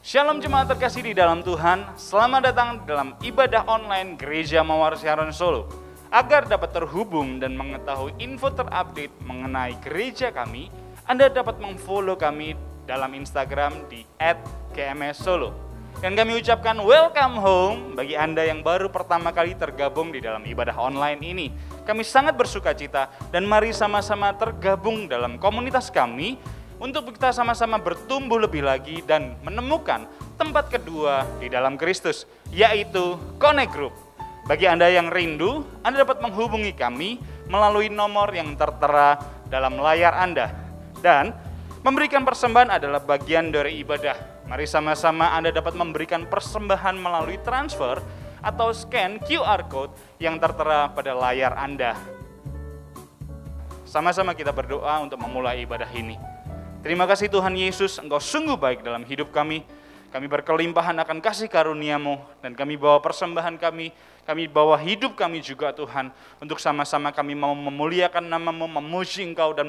Shalom jemaat terkasih di dalam Tuhan, selamat datang dalam ibadah online Gereja Mawar Siaran Solo. Agar dapat terhubung dan mengetahui info terupdate mengenai gereja kami, Anda dapat memfollow kami dalam Instagram di @gmssolo. Dan kami ucapkan welcome home bagi Anda yang baru pertama kali tergabung di dalam ibadah online ini. Kami sangat bersuka cita dan mari sama-sama tergabung dalam komunitas kami untuk kita sama-sama bertumbuh lebih lagi dan menemukan tempat kedua di dalam Kristus, yaitu Connect Group. Bagi Anda yang rindu, Anda dapat menghubungi kami melalui nomor yang tertera dalam layar Anda. Dan memberikan persembahan adalah bagian dari ibadah. Mari sama-sama Anda dapat memberikan persembahan melalui transfer atau scan QR Code yang tertera pada layar Anda. Sama-sama kita berdoa untuk memulai ibadah ini. Terima kasih Tuhan Yesus, Engkau sungguh baik dalam hidup kami. Kami berkelimpahan akan kasih karunia-Mu, dan kami bawa persembahan kami bawa hidup kami juga Tuhan, untuk sama-sama kami mau memuliakan nama-Mu, memuji Engkau, dan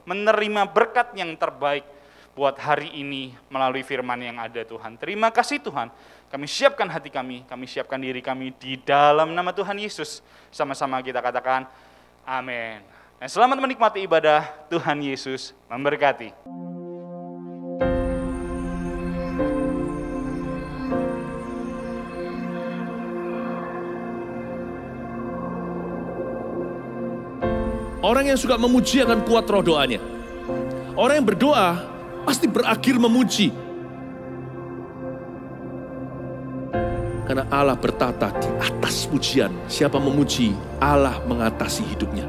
menerima berkat yang terbaik buat hari ini melalui firman yang ada Tuhan. Terima kasih Tuhan, kami siapkan hati kami siapkan diri kami di dalam nama Tuhan Yesus. Sama-sama kita katakan, amin. Dan selamat menikmati ibadah. Tuhan Yesus memberkati. Orang yang suka memuji akan kuat roh doanya. Orang yang berdoa pasti berakhir memuji. Karena Allah bertata di atas pujian. Siapa memuji, Allah mengatasi hidupnya.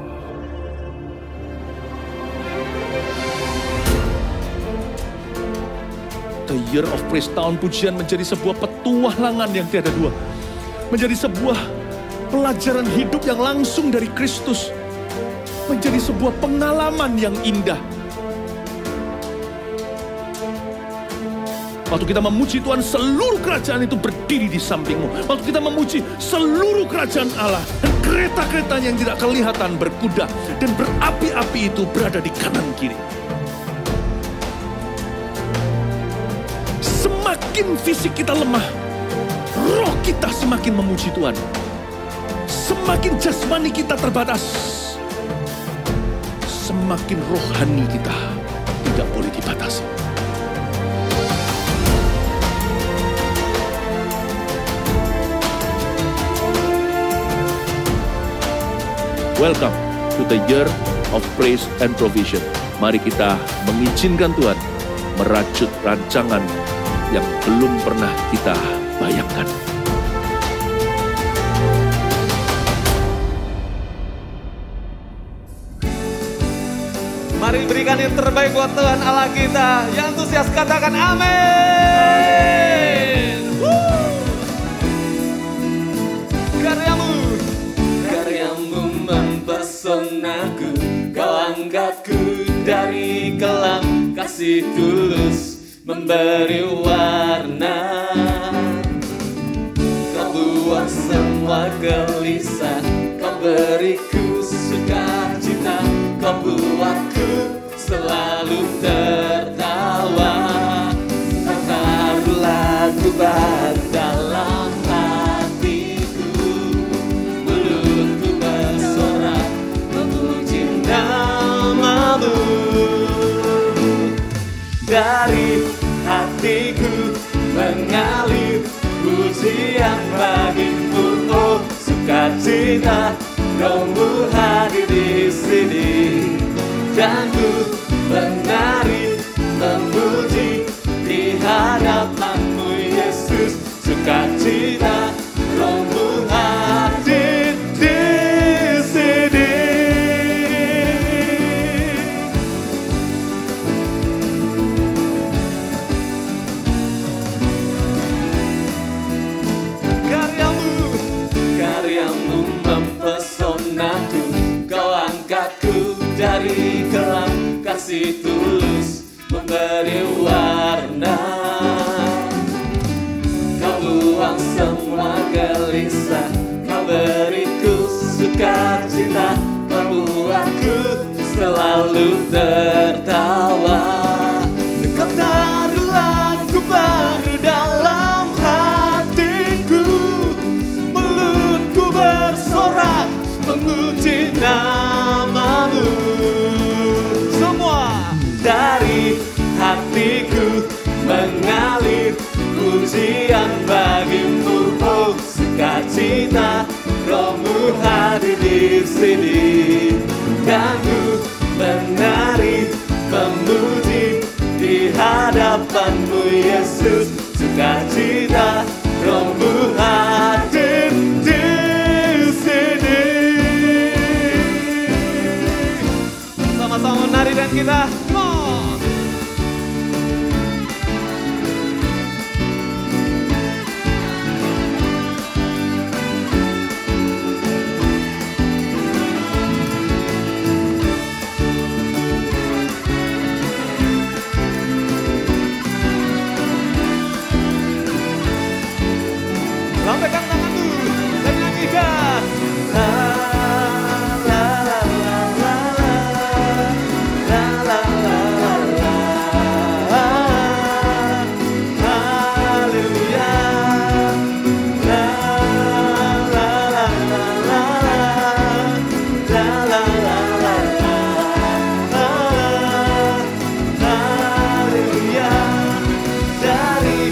The Year of Praise, tahun pujian menjadi sebuah petualangan yang tiada dua. Menjadi sebuah pelajaran hidup yang langsung dari Kristus. Menjadi sebuah pengalaman yang indah. Waktu kita memuji Tuhan, seluruh kerajaan itu berdiri di sampingmu. Waktu kita memuji, seluruh kerajaan Allah dan kereta-kereta yang tidak kelihatan berkuda dan berapi-api itu berada di kanan kiri. Semakin fisik kita lemah, roh kita semakin memuji Tuhan. Semakin jasmani kita terbatas, semakin rohani kita tidak boleh dibatasi. Welcome to the Year of Praise and Provision. Mari kita mengizinkan Tuhan merajut rancangan yang belum pernah kita bayangkan. Mari berikan yang terbaik buat Tuhan Allah kita. Yang antusias katakan amin. Karyamu mempesonaku, kau angkatku dari kelam, kasih tulus memberi warna. Kau buang semua gelisah, kau beriku sukacita, kau buatku selalu tertawa. Kau taruh lagu baru dalam hatiku, mulutku bersorak memuji nama-Mu. Dari hatiku mengalir pujian bagimu, oh sukacita, Roh-Mu hadir di sini. Dan ku menari memuji di hadapan-Mu Yesus, sukacita, Roh-Mu hadir di sini. Karyamu mempesonaku, kau angkatku dari kelam, kasih tulus memberi warna. Kau buang semua gelisah, kau beriku sukacita, kau buatku selalu tertawa. Kau taruh lagu baru mengalir pujian bagimu, oh sukacita, Rohmu hadir di sini. Dan ku menari, memuji di hadapan-Mu Yesus, sukacita, Rohmu hadir di sini. Sama-sama menari dan kita lambaikan tanganmu dan nyanyikan. La la la la la la la la la la. Haleluya. La la la la la la la la la. Haleluya. Dari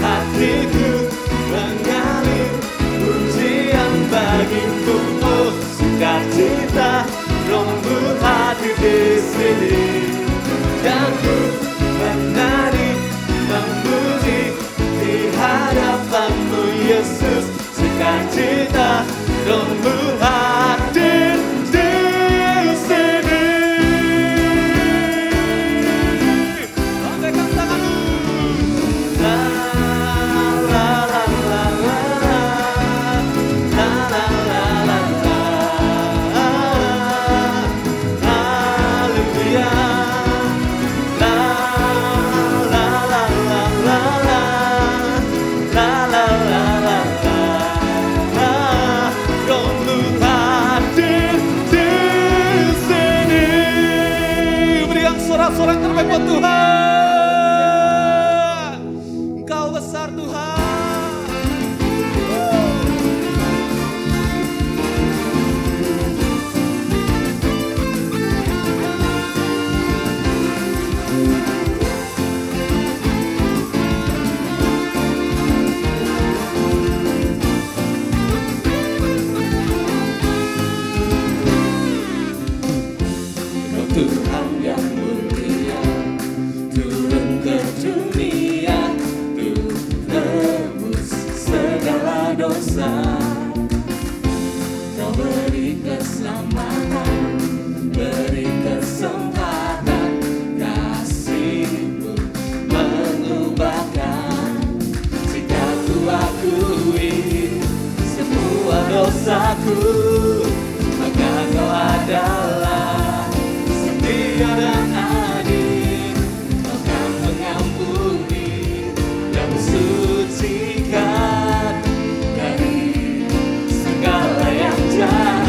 hatiku bagimu, oh sukacita, Rohmu hadir di sini. Dan ku menari, memuji di hadapan-Mu Yesus, sukacita, Rohmu hadir di sini. Lambaikan tanganmu. La la la la la. Suara yang terbaik buat Tuhan. Engkau besar Tuhan. Engkau Tuhan yang mulia, turun ke dunia, untuk tebus segala dosa. Kau beri keselamatan, beri kesempatan, kasih-Mu mengubahkan. Jika ku akui semua dosaku, maka Kau adalah setia dan adil. Kau kan mengampuni dan mensucikan dari segala yang jahat.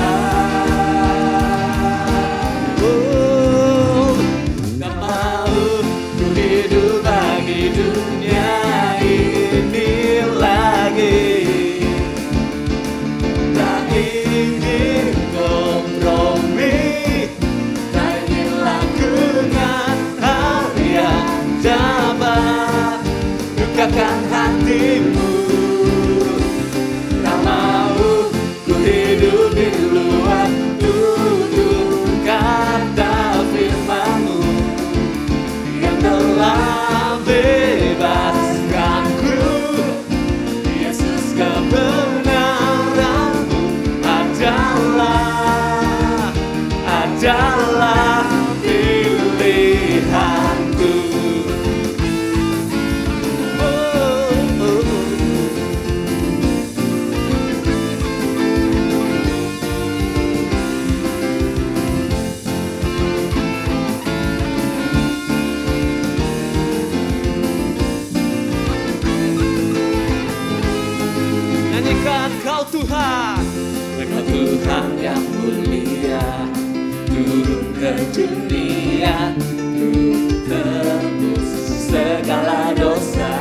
Oh, tak mau ku hidup bagi dunia ini lagi. Tak ingin kompromi, tak ingin lakukan hal yang dapat lukakan hatimu. Tak mau ku hidup di luar tutur kata firman-Mu yang telah bebaskanku. Yesus, kebenaran-Mu adalah pilihanku. Nyanyikan Kau Tuhan, Engkau Tuhan yang mulia, turun ke dunia, untuk tebus segala dosa.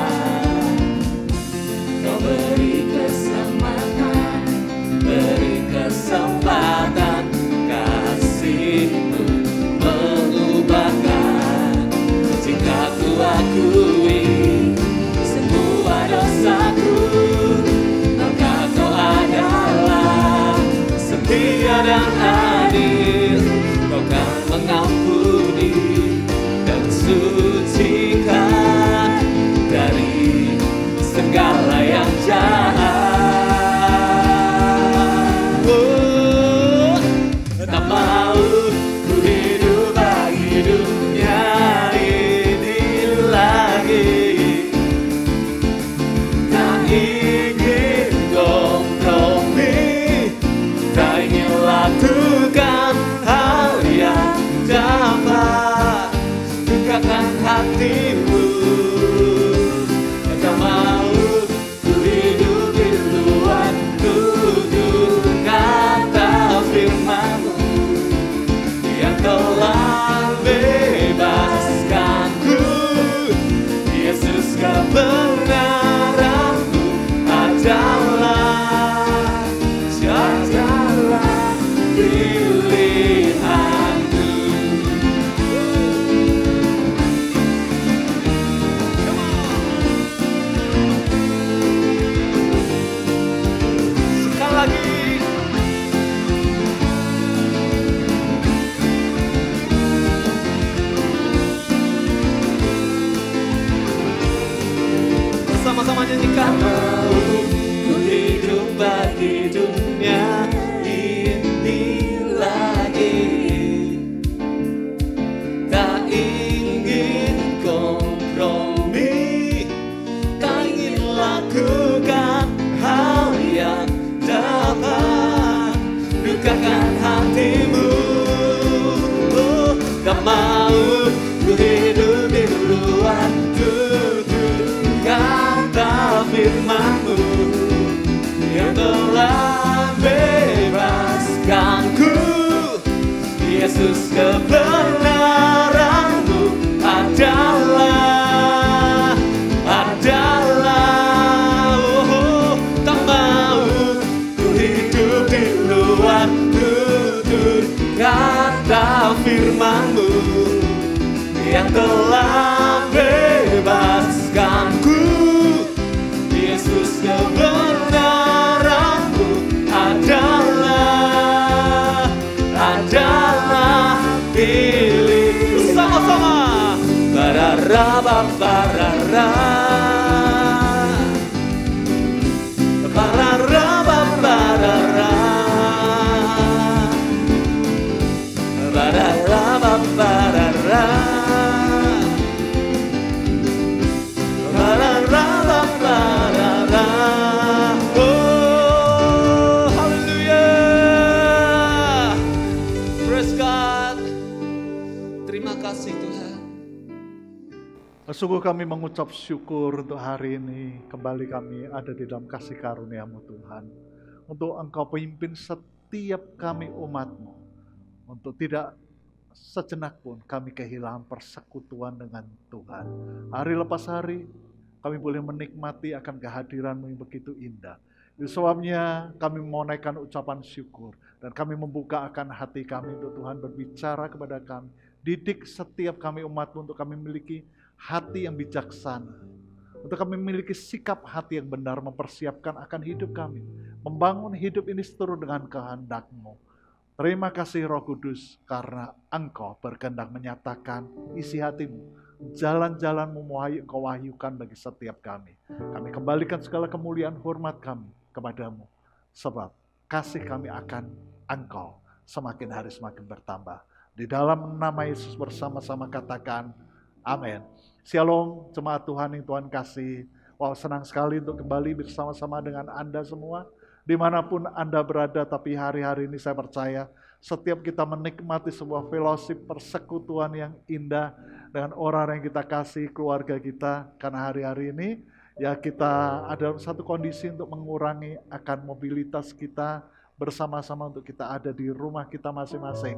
Kau beri keselamatan, beri kesempatan, kasih-Mu mengubahkan. Jika ku akui ingin kompromi, tak ingin lakukan hal yang dapat dukakan hatimu. Tak mau ku hidup di luar tutur kata firman-Mu yang telah bebaskanku. Yesus, kebenaran-Mu adalah pilihanku. Sekali lagi. Bersama-sama nyanyikan. Mau ku hidup bagi dunia ini lagi, tak ingin kompromi, tak ingin lakukan hal yang dapat dukakan hatimu. Tak mau ku hidup di luar tutur kata firman-Mu yang telah bebaskanku. Yesus, kebenaran-Mu adalah tak mau ku hidup di luar tutur kata firman-Mu yang telah bebaskanku. Yesus, kebenaran-Mu adalah pilih. Sama-sama. Barara, barara, barara, barara, barara, barara. Oh, haleluya. Praise God. Terima kasih Tuhan. Sungguh kami mengucap syukur untuk hari ini. Kembali kami ada di dalam kasih karunia-Mu Tuhan. Untuk Engkau pimpin setiap kami umat-Mu. Untuk tidak sejenak pun kami kehilangan persekutuan dengan Tuhan. Hari lepas hari kami boleh menikmati akan kehadiran-Mu yang begitu indah. Itu sebabnya kami menaikkan ucapan syukur. Dan kami membuka akan hati kami untuk Tuhan berbicara kepada kami. Didik setiap kami umat-Mu untuk kami memiliki hati yang bijaksana. Untuk kami memiliki sikap hati yang benar mempersiapkan akan hidup kami. Membangun hidup ini seturut dengan kehendak-Mu. Terima kasih Roh Kudus karena Engkau berkehendak menyatakan isi hati-Mu. Jalan-jalan-Mu Engkau wahyukan bagi setiap kami. Kami kembalikan segala kemuliaan hormat kami kepadamu. Sebab kasih kami akan Engkau semakin hari semakin bertambah. Di dalam nama Yesus bersama-sama katakan amin. Shalom jemaat Tuhan yang Tuhan kasih. Wow, senang sekali untuk kembali bersama-sama dengan Anda semua. Dimanapun Anda berada, tapi hari-hari ini saya percaya setiap kita menikmati sebuah fellowship persekutuan yang indah dengan orang yang kita kasih, keluarga kita. Karena hari-hari ini ya kita ada satu kondisi untuk mengurangi akan mobilitas kita bersama-sama untuk kita ada di rumah kita masing-masing.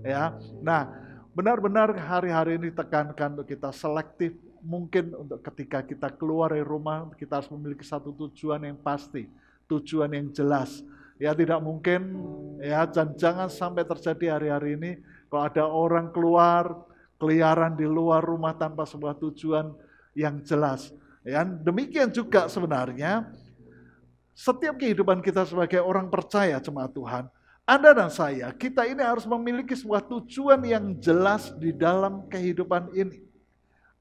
Ya, nah benar-benar hari-hari ini tekankan untuk kita selektif. Mungkin untuk ketika kita keluar dari rumah kita harus memiliki satu tujuan yang pasti. Tujuan yang jelas. Ya tidak mungkin ya jangan sampai terjadi hari-hari ini kalau ada orang keluar keliaran di luar rumah tanpa sebuah tujuan yang jelas. Ya, demikian juga sebenarnya setiap kehidupan kita sebagai orang percaya jemaat Tuhan, Anda dan saya, kita ini harus memiliki sebuah tujuan yang jelas di dalam kehidupan ini.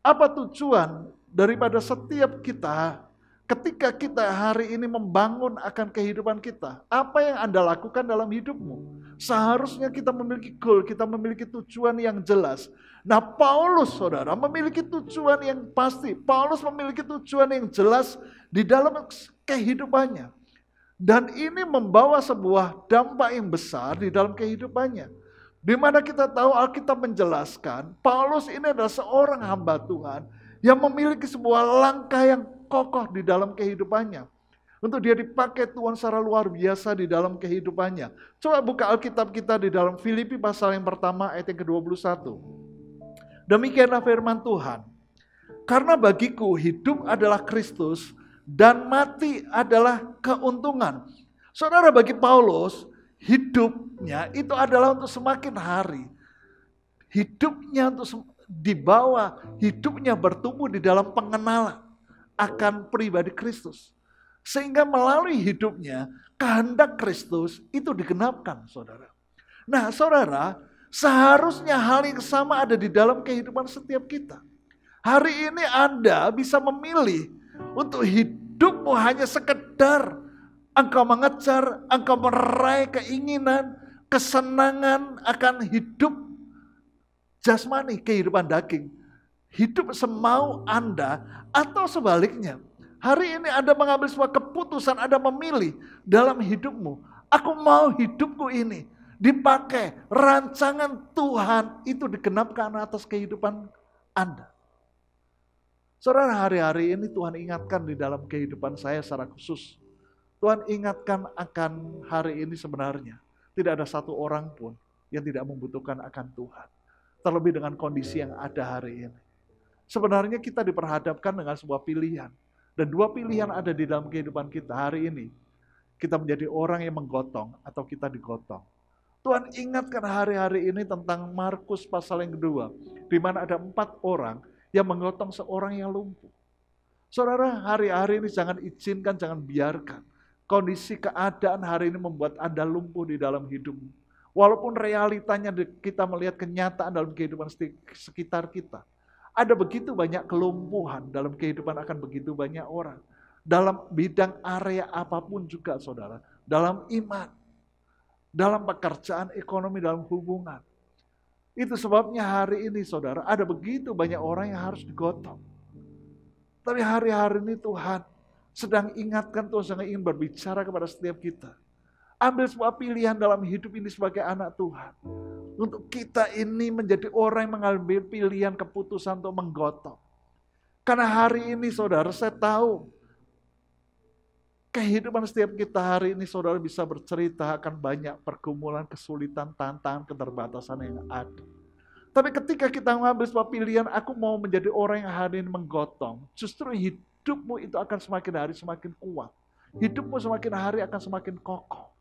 Apa tujuan daripada setiap kita Ketika kita hari ini membangun akan kehidupan kita, apa yang Anda lakukan dalam hidupmu? Seharusnya kita memiliki goal, kita memiliki tujuan yang jelas. Nah, Paulus, saudara, memiliki tujuan yang pasti. Paulus memiliki tujuan yang jelas di dalam kehidupannya. Dan ini membawa sebuah dampak yang besar di dalam kehidupannya. Di mana kita tahu Alkitab menjelaskan, Paulus ini adalah seorang hamba Tuhan yang memiliki sebuah langkah yang kokoh di dalam kehidupannya. Untuk dia dipakai Tuhan secara luar biasa di dalam kehidupannya. Coba buka Alkitab kita di dalam Filipi pasal yang pertama ayat yang ke-21. Demikianlah firman Tuhan. Karena bagiku hidup adalah Kristus dan mati adalah keuntungan. Saudara, bagi Paulus, hidupnya itu adalah untuk semakin hari. Hidupnya untuk dibawa, hidupnya bertumbuh di dalam pengenalan akan pribadi Kristus. Sehingga melalui hidupnya, kehendak Kristus itu digenapkan, saudara. Nah, saudara, seharusnya hal yang sama ada di dalam kehidupan setiap kita. Hari ini Anda bisa memilih untuk hidupmu hanya sekedar engkau mengejar, engkau meraih keinginan, kesenangan akan hidup jasmani, kehidupan daging. Hidup semau Anda, atau sebaliknya. Hari ini Anda mengambil sebuah keputusan, Anda memilih dalam hidupmu. Aku mau hidupku ini dipakai, rancangan Tuhan itu digenapkan atas kehidupan Anda. Saudara, hari-hari ini Tuhan ingatkan di dalam kehidupan saya secara khusus. Tuhan ingatkan akan hari ini sebenarnya. Tidak ada satu orang pun yang tidak membutuhkan akan Tuhan. Terlebih dengan kondisi yang ada hari ini. Sebenarnya kita diperhadapkan dengan sebuah pilihan. Dan dua pilihan ada di dalam kehidupan kita hari ini. Kita menjadi orang yang menggotong atau kita digotong. Tuhan ingatkan hari-hari ini tentang Markus pasal yang kedua. Di mana ada 4 orang yang menggotong seorang yang lumpuh. Saudara, hari-hari ini jangan izinkan, jangan biarkan. Kondisi keadaan hari ini membuat Anda lumpuh di dalam hidupmu. Walaupun realitanya kita melihat kenyataan dalam kehidupan sekitar kita. Ada begitu banyak kelumpuhan dalam kehidupan akan begitu banyak orang. Dalam bidang area apapun juga, saudara. Dalam iman, dalam pekerjaan, ekonomi, dalam hubungan. Itu sebabnya hari ini, saudara, ada begitu banyak orang yang harus digotong. Tapi hari-hari ini Tuhan sedang ingatkan, Tuhan sedang ingin berbicara kepada setiap kita. Ambil sebuah pilihan dalam hidup ini sebagai anak Tuhan. Untuk kita ini menjadi orang yang mengambil pilihan keputusan untuk menggotong. Karena hari ini, saudara, saya tahu kehidupan setiap kita hari ini, saudara, bisa bercerita akan banyak pergumulan, kesulitan, tantangan, keterbatasan yang ada. Tapi ketika kita mengambil sebuah pilihan, aku mau menjadi orang yang hari ini menggotong, justru hidupmu itu akan semakin hari semakin kuat. Hidupmu semakin hari akan semakin kokoh.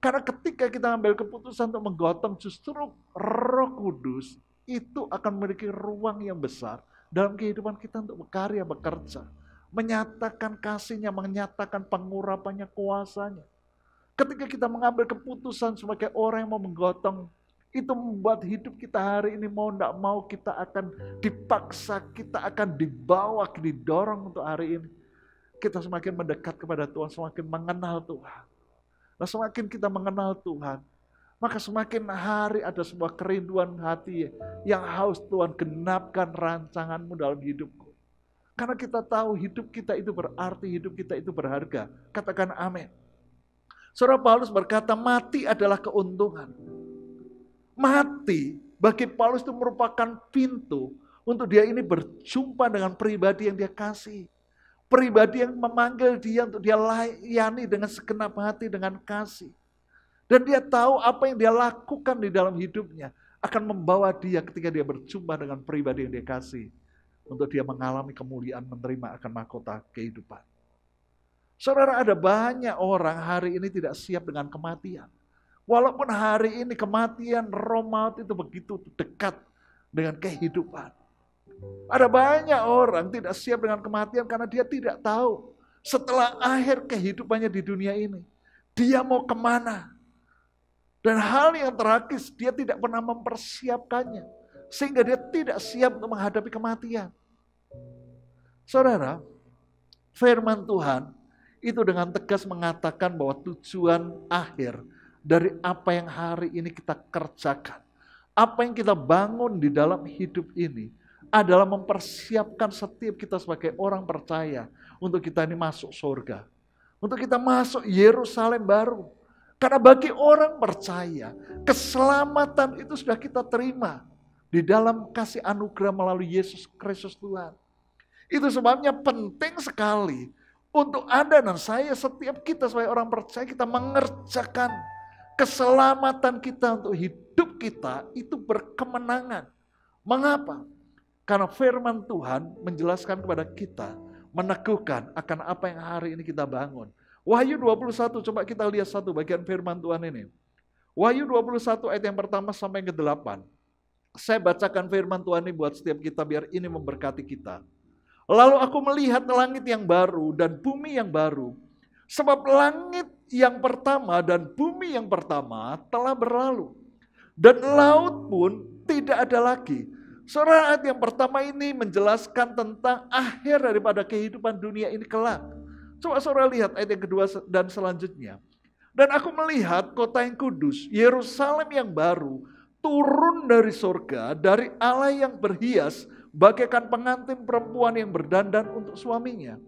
Karena ketika kita ambil keputusan untuk menggotong, justru Roh Kudus itu akan memiliki ruang yang besar dalam kehidupan kita untuk berkarya, bekerja. Menyatakan kasih-Nya, menyatakan pengurapannya, kuasanya. Ketika kita mengambil keputusan sebagai orang yang mau menggotong, itu membuat hidup kita hari ini mau tidak mau kita akan dipaksa, kita akan dibawa, didorong untuk hari ini. Kita semakin mendekat kepada Tuhan, semakin mengenal Tuhan. Nah, semakin kita mengenal Tuhan, maka semakin hari ada sebuah kerinduan hati yang haus Tuhan genapkan rancangan-Mu dalam hidupku. Karena kita tahu hidup kita itu berarti, hidup kita itu berharga. Katakan amin. Saudara, Paulus berkata mati adalah keuntungan. Mati bagi Paulus itu merupakan pintu untuk dia ini berjumpa dengan pribadi yang dia kasih. Pribadi yang memanggil dia untuk dia layani dengan segenap hati, dengan kasih. Dan dia tahu apa yang dia lakukan di dalam hidupnya akan membawa dia ketika dia berjumpa dengan pribadi yang dia kasih. Untuk dia mengalami kemuliaan, menerima akan mahkota kehidupan. Saudara, ada banyak orang hari ini tidak siap dengan kematian. Walaupun hari ini kematian, roh maut itu begitu dekat dengan kehidupan. Ada banyak orang tidak siap dengan kematian karena dia tidak tahu setelah akhir kehidupannya di dunia ini, dia mau kemana. Dan hal yang tragis, dia tidak pernah mempersiapkannya. Sehingga dia tidak siap untuk menghadapi kematian. Saudara, firman Tuhan itu dengan tegas mengatakan bahwa tujuan akhir dari apa yang hari ini kita kerjakan, apa yang kita bangun di dalam hidup ini adalah mempersiapkan setiap kita sebagai orang percaya untuk kita ini masuk surga. Untuk kita masuk Yerusalem baru. Karena bagi orang percaya, keselamatan itu sudah kita terima di dalam kasih anugerah melalui Yesus Kristus Tuhan. Itu sebabnya penting sekali untuk Anda dan saya, setiap kita sebagai orang percaya, kita mengerjakan keselamatan kita untuk hidup kita itu berkemenangan. Mengapa? Karena firman Tuhan menjelaskan kepada kita, meneguhkan akan apa yang hari ini kita bangun. Wahyu 21, coba kita lihat satu bagian firman Tuhan ini. Wahyu 21 ayat yang pertama sampai ke 8. Saya bacakan firman Tuhan ini buat setiap kita biar ini memberkati kita. Lalu aku melihat langit yang baru dan bumi yang baru. Sebab langit yang pertama dan bumi yang pertama telah berlalu. Dan laut pun tidak ada lagi. Saudara, ayat yang pertama ini menjelaskan tentang akhir daripada kehidupan dunia ini kelak. Coba saudara lihat ayat yang kedua dan selanjutnya. Dan aku melihat kota yang kudus, Yerusalem yang baru, turun dari surga, dari Allah yang berhias, bagaikan pengantin perempuan yang berdandan untuk suaminya.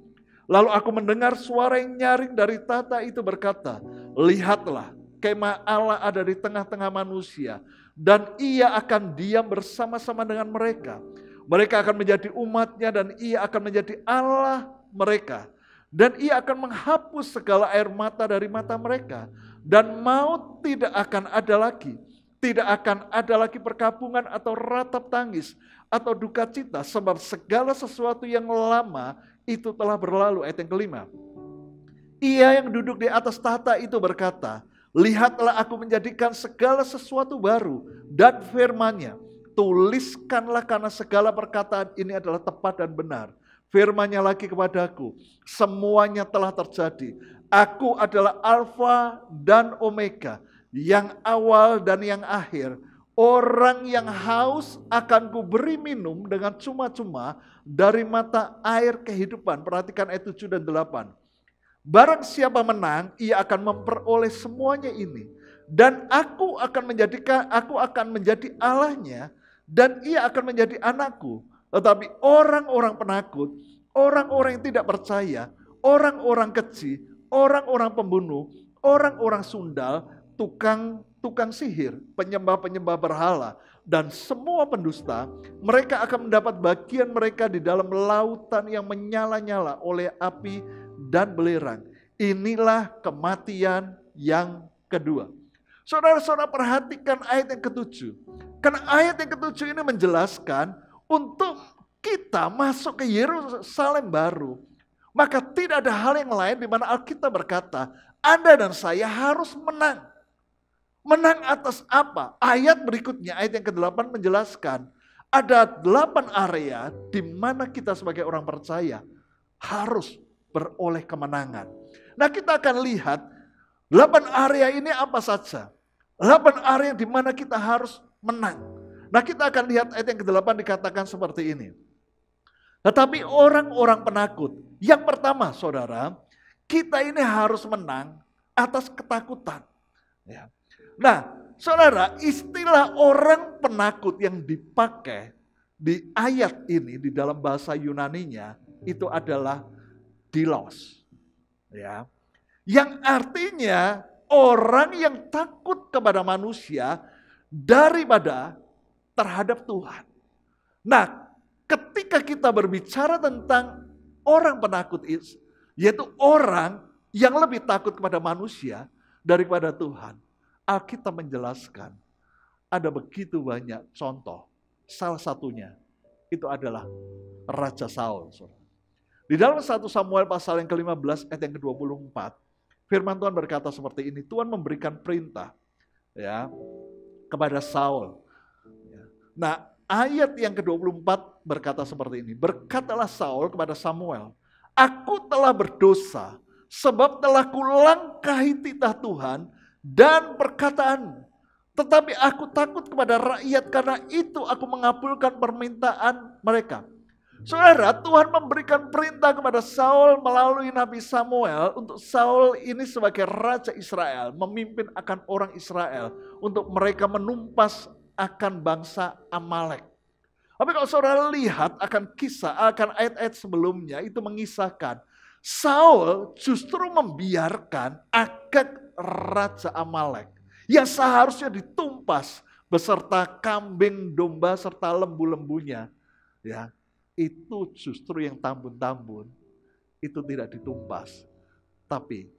Lalu aku mendengar suara yang nyaring dari tata itu berkata, lihatlah, kemah Allah ada di tengah-tengah manusia, dan ia akan diam bersama-sama dengan mereka. Mereka akan menjadi umatnya dan ia akan menjadi Allah mereka. Dan ia akan menghapus segala air mata dari mata mereka. Dan maut tidak akan ada lagi. Tidak akan ada lagi perkabungan atau ratap tangis atau duka cita. Sebab segala sesuatu yang lama itu telah berlalu. Ayat yang kelima. Ia yang duduk di atas tahta itu berkata, lihatlah aku menjadikan segala sesuatu baru. Dan firman-Nya, tuliskanlah karena segala perkataan ini adalah tepat dan benar. Firman-Nya lagi kepadaku, semuanya telah terjadi. Aku adalah Alfa dan Omega, yang awal dan yang akhir. Orang yang haus akan kuberi minum dengan cuma-cuma dari mata air kehidupan. Perhatikan ayat 7 dan 8. Barang siapa menang, ia akan memperoleh semuanya ini. Dan aku akan menjadi Allahnya, dan ia akan menjadi anakku. Tetapi orang-orang penakut, orang-orang yang tidak percaya, orang-orang keji, orang-orang pembunuh, orang-orang sundal, tukang sihir, penyembah-penyembah berhala, dan semua pendusta, mereka akan mendapat bagian mereka di dalam lautan yang menyala-nyala oleh api dan belerang. Inilah kematian yang kedua. Saudara-saudara, perhatikan ayat yang ke-7. Karena ayat yang ke-7 ini menjelaskan untuk kita masuk ke Yerusalem baru, maka tidak ada hal yang lain di mana Alkitab berkata, Anda dan saya harus menang. Menang atas apa? Ayat berikutnya, ayat yang ke-8 menjelaskan, ada 8 area di mana kita sebagai orang percaya harus beroleh kemenangan. Nah, kita akan lihat 8 area ini apa saja. 8 area di mana kita harus menang. Nah, kita akan lihat ayat yang ke-8 dikatakan seperti ini. Tetapi orang-orang penakut, yang pertama saudara, kita ini harus menang atas ketakutan. Ya. Nah, saudara, istilah orang penakut yang dipakai di ayat ini di dalam bahasa Yunaninya itu adalah dilos. Ya. Yang artinya orang yang takut kepada manusia daripada terhadap Tuhan. Nah, ketika kita berbicara tentang orang penakut, yaitu orang yang lebih takut kepada manusia daripada Tuhan, Alkitab menjelaskan ada begitu banyak contoh. Salah satunya itu adalah Raja Saul. Di dalam 1 Samuel pasal yang ke-15 ayat yang ke-24, firman Tuhan berkata seperti ini, Tuhan memberikan perintah ya kepada Saul. Nah, ayat yang ke-24 berkata seperti ini. Berkatalah Saul kepada Samuel, aku telah berdosa sebab telah kulangkahi titah Tuhan dan perkataan. Tetapi aku takut kepada rakyat, karena itu aku mengabulkan permintaan mereka. Saudara, Tuhan memberikan perintah kepada Saul melalui Nabi Samuel untuk Saul ini sebagai Raja Israel, memimpin akan orang Israel untuk mereka menumpas akan bangsa Amalek. Tapi kalau saudara lihat akan kisah, akan ayat-ayat sebelumnya itu mengisahkan Saul justru membiarkan Agag Raja Amalek yang seharusnya ditumpas beserta kambing, domba, serta lembu-lembunya. Ya, itu justru yang tambun-tambun, itu tidak ditumpas, tapi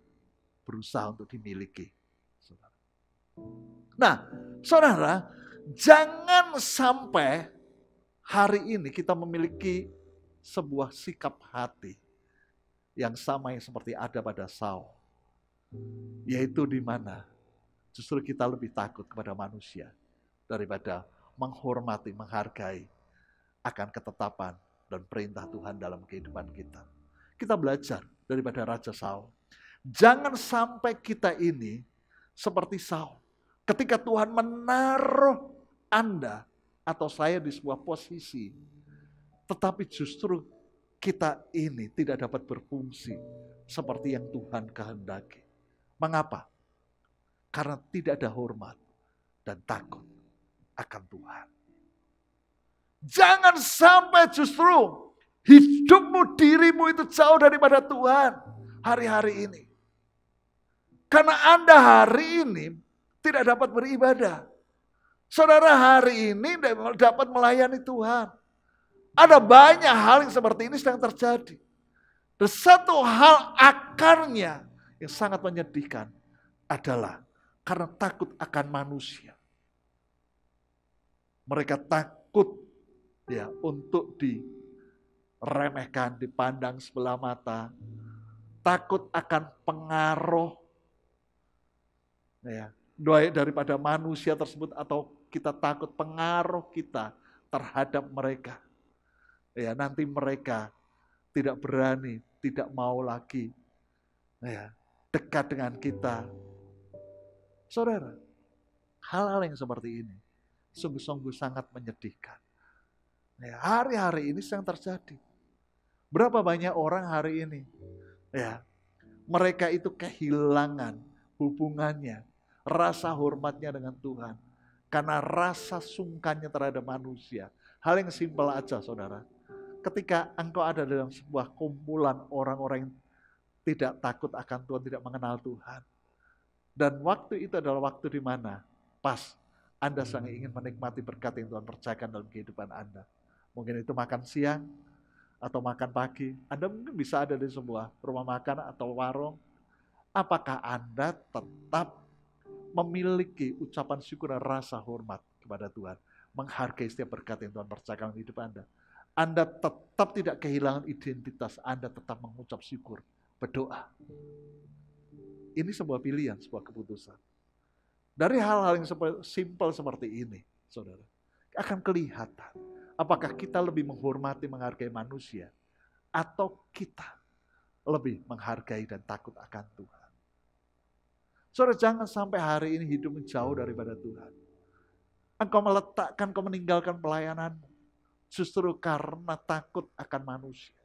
berusaha untuk dimiliki. Nah, saudara, jangan sampai hari ini kita memiliki sebuah sikap hati yang sama yang seperti ada pada Saul. Yaitu di mana justru kita lebih takut kepada manusia daripada menghormati, menghargai akan ketetapan dan perintah Tuhan dalam kehidupan kita. Kita belajar daripada Raja Saul. Jangan sampai kita ini seperti Saul. Ketika Tuhan menaruh Anda atau saya di sebuah posisi, tetapi justru kita ini tidak dapat berfungsi seperti yang Tuhan kehendaki. Mengapa? Karena tidak ada hormat dan takut akan Tuhan. Jangan sampai justru hidupmu, dirimu itu jauh daripada Tuhan hari-hari ini. Karena Anda hari ini tidak dapat beribadah. Saudara hari ini dapat melayani Tuhan. Ada banyak hal yang seperti ini sedang terjadi. Dan satu hal akarnya yang sangat menyedihkan adalah karena takut akan manusia. Mereka takut ya untuk diremehkan, dipandang sebelah mata, takut akan pengaruh ya daripada manusia tersebut, atau kita takut pengaruh kita terhadap mereka. Ya, nanti mereka tidak berani, tidak mau lagi ya dekat dengan kita. Saudara, hal-hal yang seperti ini sungguh-sungguh sangat menyedihkan. Ya, hari-hari ini sedang terjadi. Berapa banyak orang hari ini, ya, mereka itu kehilangan hubungannya, rasa hormatnya dengan Tuhan, karena rasa sungkannya terhadap manusia. Hal yang simpel aja, saudara. Ketika engkau ada dalam sebuah kumpulan orang-orang yang tidak takut akan Tuhan, tidak mengenal Tuhan, dan waktu itu adalah waktu di mana pas Anda sangat ingin menikmati berkat yang Tuhan percayakan dalam kehidupan Anda. Mungkin itu makan siang atau makan pagi. Anda mungkin bisa ada di sebuah rumah makan atau warung. Apakah Anda tetap memiliki ucapan syukur dan rasa hormat kepada Tuhan? Menghargai setiap berkat yang Tuhan percayakan dalam hidup Anda. Anda tetap tidak kehilangan identitas. Anda tetap mengucap syukur, berdoa. Ini sebuah pilihan, sebuah keputusan. Dari hal-hal yang simpel seperti ini, saudara, akan kelihatan apakah kita lebih menghormati, menghargai manusia, atau kita lebih menghargai dan takut akan Tuhan. Saudara, jangan sampai hari ini hidupmu jauh daripada Tuhan. Engkau meninggalkan pelayananmu justru karena takut akan manusia.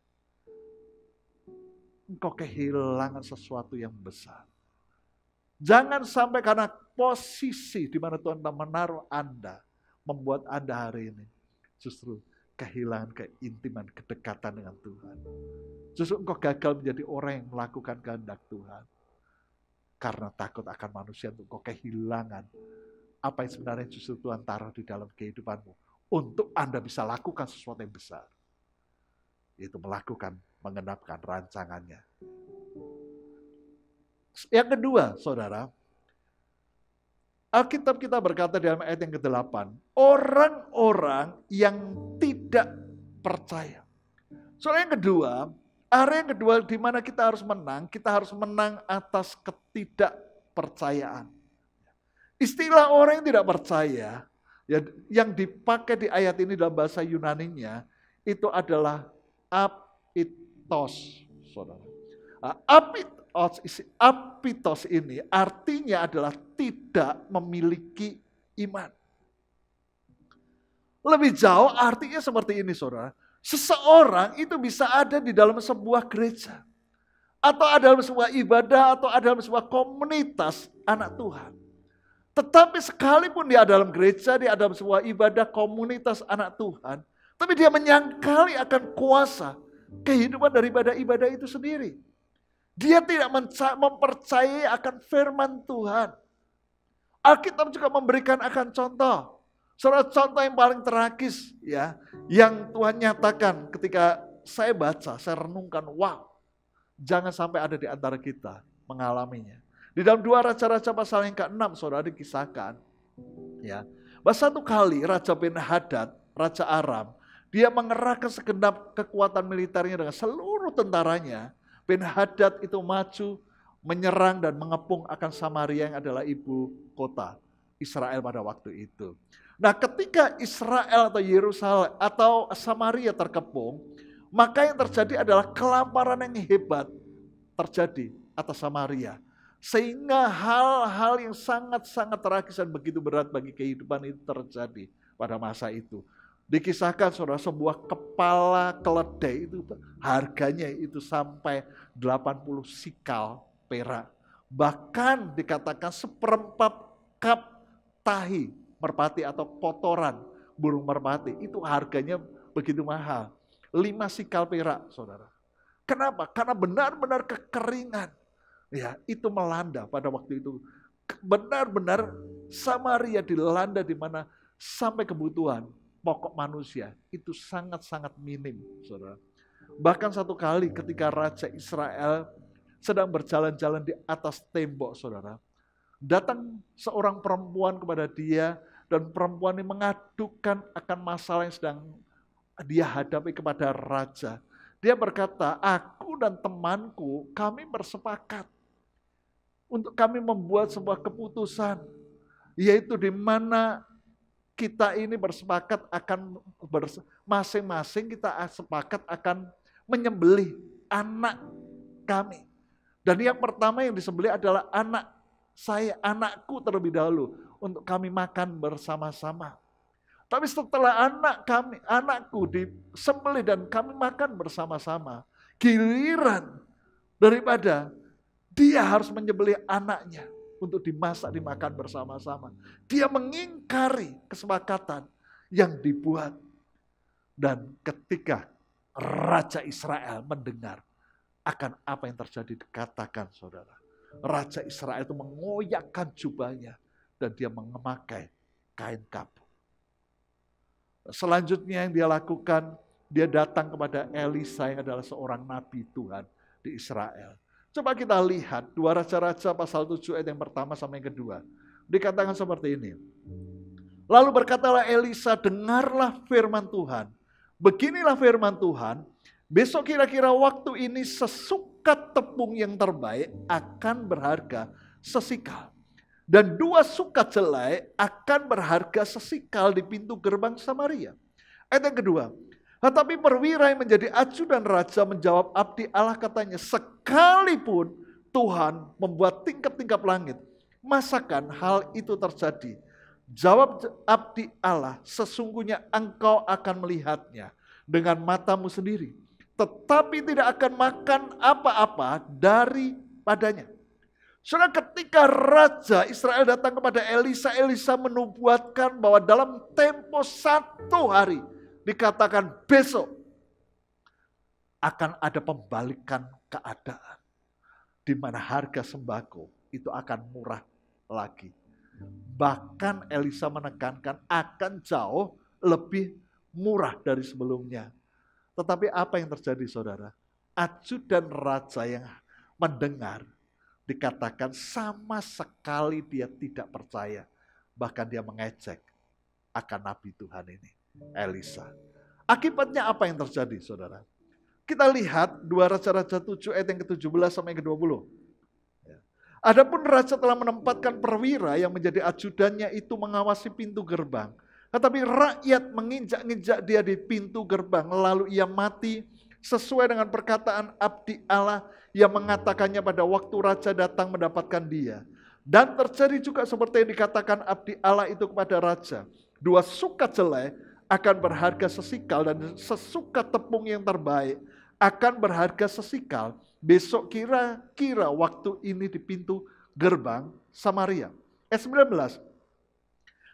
Engkau kehilangan sesuatu yang besar. Jangan sampai karena posisi di mana Tuhan menaruh Anda, membuat Anda hari ini justru kehilangan keintiman, kedekatan dengan Tuhan. Justru engkau gagal menjadi orang yang melakukan kehendak Tuhan. Karena takut akan manusia, untuk engkau kehilangan apa yang sebenarnya justru Tuhan taruh di dalam kehidupanmu. Untuk Anda bisa lakukan sesuatu yang besar. Yaitu mengenapkan rancangannya. Yang kedua, saudara, Alkitab kita berkata dalam ayat yang ke-8, orang-orang yang tidak percaya. Soal yang kedua, area yang kedua di mana kita harus menang atas ketidakpercayaan. Istilah orang yang tidak percaya, ya, yang dipakai di ayat ini dalam bahasa Yunaninya, itu adalah apitos, saudara. Apitos ini artinya adalah tidak memiliki iman. Lebih jauh artinya seperti ini, saudara. Seseorang itu bisa ada di dalam sebuah gereja, atau ada dalam sebuah ibadah, atau ada dalam sebuah komunitas anak Tuhan. Tetapi sekalipun dia dalam gereja, dia dalam sebuah ibadah komunitas anak Tuhan, tapi dia menyangkali akan kuasa kehidupan daripada ibadah itu sendiri. Dia tidak mempercayai akan firman Tuhan. Alkitab juga memberikan akan contoh. Saudara, contoh yang paling tragis ya, yang Tuhan nyatakan ketika saya baca, saya renungkan, wow, jangan sampai ada di antara kita mengalaminya. Di dalam 2 Raja-Raja pasal yang ke-6, saudara, dikisahkan ya, bahwa satu kali Raja Ben-Hadad, Raja Aram, dia mengerahkan segenap kekuatan militernya dengan seluruh tentaranya. Ben-Hadad itu maju, menyerang dan mengepung akan Samaria yang adalah ibu kota Israel pada waktu itu. Nah, ketika Israel atau Yerusalem atau Samaria terkepung, maka yang terjadi adalah kelaparan yang hebat terjadi atas Samaria. Sehingga hal-hal yang sangat-sangat tragis dan begitu berat bagi kehidupan itu terjadi pada masa itu. Dikisahkan saudara, sebuah kepala keledai itu harganya itu sampai 80 sikal perak. Bahkan dikatakan 1/4 kap tahi merpati atau kotoran burung merpati itu harganya begitu mahal. 5 sikal perak, saudara. Kenapa? Karena benar-benar kekeringan ya itu melanda pada waktu itu. Benar-benar Samaria dilanda di mana sampai kebutuhan pokok manusia itu sangat-sangat minim, saudara. Bahkan satu kali ketika Raja Israel sedang berjalan-jalan di atas tembok, saudara, datang seorang perempuan kepada dia, dan perempuan ini mengadukan akan masalah yang sedang dia hadapi kepada raja. Dia berkata, aku dan temanku, kami bersepakat untuk kami membuat sebuah keputusan, yaitu di mana kita ini bersepakat akan masing-masing kita sepakat akan menyembelih anak kami. Dan yang pertama yang disembelih adalah anakku terlebih dahulu, untuk kami makan bersama-sama. Tapi setelah anakku disembelih dan kami makan bersama-sama, giliran daripada dia harus menyembelih anaknya untuk dimasak, dimakan bersama-sama. Dia mengingkari kesepakatan yang dibuat. Dan ketika Raja Israel mendengar akan apa yang terjadi, dikatakan saudara, Raja Israel itu mengoyakkan jubahnya dan dia memakai kain kapur. Selanjutnya yang dia lakukan, dia datang kepada Elisa yang adalah seorang nabi Tuhan di Israel. Coba kita lihat 2 Raja-Raja pasal 7 ayat yang pertama sampai yang kedua. Dikatakan seperti ini. Lalu berkatalah Elisa, dengarlah firman Tuhan. Beginilah firman Tuhan, besok kira-kira waktu ini sesukat tepung yang terbaik akan berharga sesikal. Dan 2 sukat jelai akan berharga sesikal di pintu gerbang Samaria. Ayat yang kedua, tetapi perwira yang menjadi ajudan raja menjawab abdi Allah, katanya, sekalipun Tuhan membuat tingkap-tingkap langit, masakan hal itu terjadi? Jawab abdi Allah, sesungguhnya engkau akan melihatnya dengan matamu sendiri, tetapi tidak akan makan apa-apa daripadanya. Saudara, ketika Raja Israel datang kepada Elisa, Elisa menubuatkan bahwa dalam tempo 1 hari, dikatakan besok akan ada pembalikan keadaan, di mana harga sembako itu akan murah lagi. Bahkan Elisa menekankan akan jauh lebih murah dari sebelumnya. Tetapi apa yang terjadi, saudara? Ajudan raja yang mendengar, dikatakan sama sekali dia tidak percaya. Bahkan dia mengejek akan nabi Tuhan ini, Elisa. Akibatnya apa yang terjadi, saudara? Kita lihat 2 Raja-Raja 7 ayat yang ke-17 sampai ke-20. Adapun raja telah menempatkan perwira yang menjadi ajudannya itu mengawasi pintu gerbang. Tetapi rakyat menginjak-injak dia di pintu gerbang, lalu ia mati sesuai dengan perkataan abdi Allah yang mengatakannya pada waktu raja datang mendapatkan dia. Dan terjadi juga seperti yang dikatakan abdi Allah itu kepada raja. 2 sukat jelai akan berharga sesikal, dan sesuka tepung yang terbaik akan berharga sesikal. Besok kira-kira waktu ini di pintu gerbang Samaria. Ayat 19.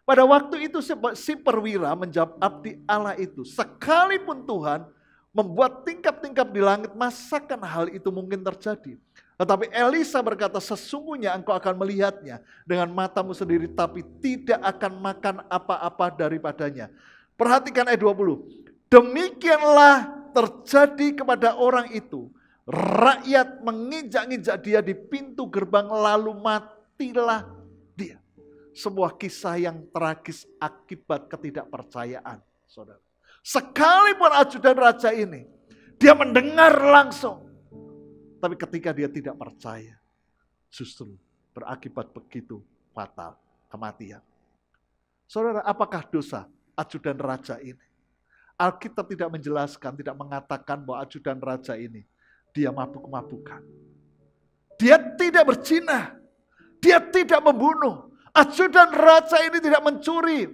Pada waktu itu si perwira menjawab abdi Allah itu, sekalipun Tuhan membuat tingkap-tingkap di langit, masakan hal itu mungkin terjadi? Tetapi Elisa berkata, sesungguhnya engkau akan melihatnya dengan matamu sendiri, tapi tidak akan makan apa-apa daripadanya. Perhatikan ayat 20. Demikianlah terjadi kepada orang itu. Rakyat menginjak-injak dia di pintu gerbang, lalu matilah dia. Sebuah kisah yang tragis akibat ketidakpercayaan, saudara. Sekalipun ajudan raja ini, dia mendengar langsung. Tapi ketika dia tidak percaya, justru berakibat begitu fatal, kematian. Saudara, apakah dosa ajudan raja ini? Alkitab tidak menjelaskan, tidak mengatakan bahwa ajudan raja ini dia mabuk-mabukan. Dia tidak berzina. Dia tidak membunuh. Ajudan raja ini tidak mencuri.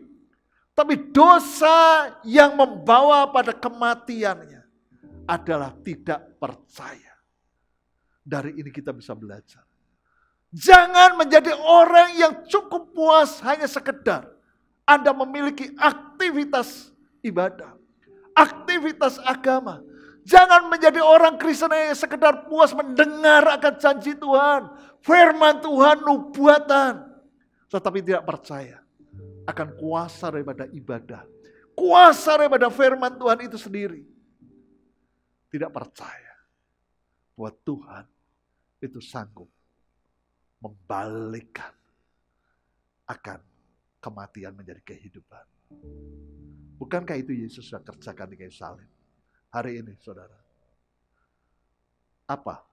Tapi dosa yang membawa pada kematiannya adalah tidak percaya. Dari ini kita bisa belajar. Jangan menjadi orang yang cukup puas hanya sekedar Anda memiliki aktivitas ibadah, aktivitas agama. Jangan menjadi orang Kristen yang sekedar puas mendengar akan janji Tuhan, firman Tuhan, nubuatan, tetapi tidak percaya akan kuasa daripada ibadah, kuasa daripada firman Tuhan itu sendiri. Tidak percaya bahwa Tuhan itu sanggup membalikkan akan kematian menjadi kehidupan. Bukankah itu Yesus sudah kerjakan di kayu salib? Hari ini, saudara, apa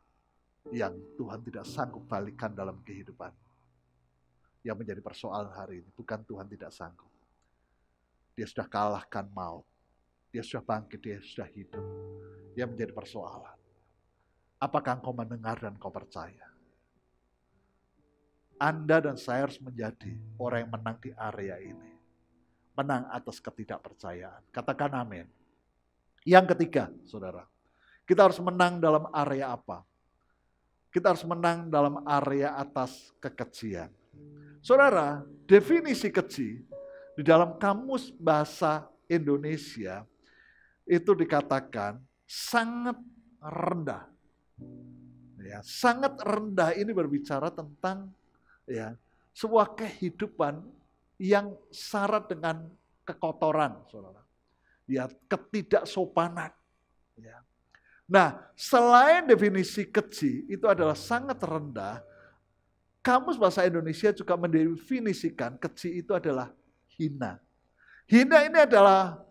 yang Tuhan tidak sanggup balikan dalam kehidupan? Yang menjadi persoalan hari ini, bukan Tuhan tidak sanggup. Dia sudah kalahkan maut. Dia sudah bangkit, dia sudah hidup. Yang menjadi persoalan, apakah engkau mendengar dan engkau percaya? Anda dan saya harus menjadi orang yang menang di area ini. Menang atas ketidakpercayaan. Katakan amin. Yang ketiga, saudara, kita harus menang dalam area apa? Kita harus menang dalam area atas kekejian. Saudara, definisi keji di dalam kamus bahasa Indonesia itu dikatakan sangat rendah. Ya, sangat rendah ini berbicara tentang ya sebuah kehidupan yang syarat dengan kekotoran, saudara. Ya, ketidaksopanan. Ya. Nah, selain definisi keji itu adalah sangat rendah, kamus bahasa Indonesia juga mendefinisikan keji itu adalah hina. Hina ini adalah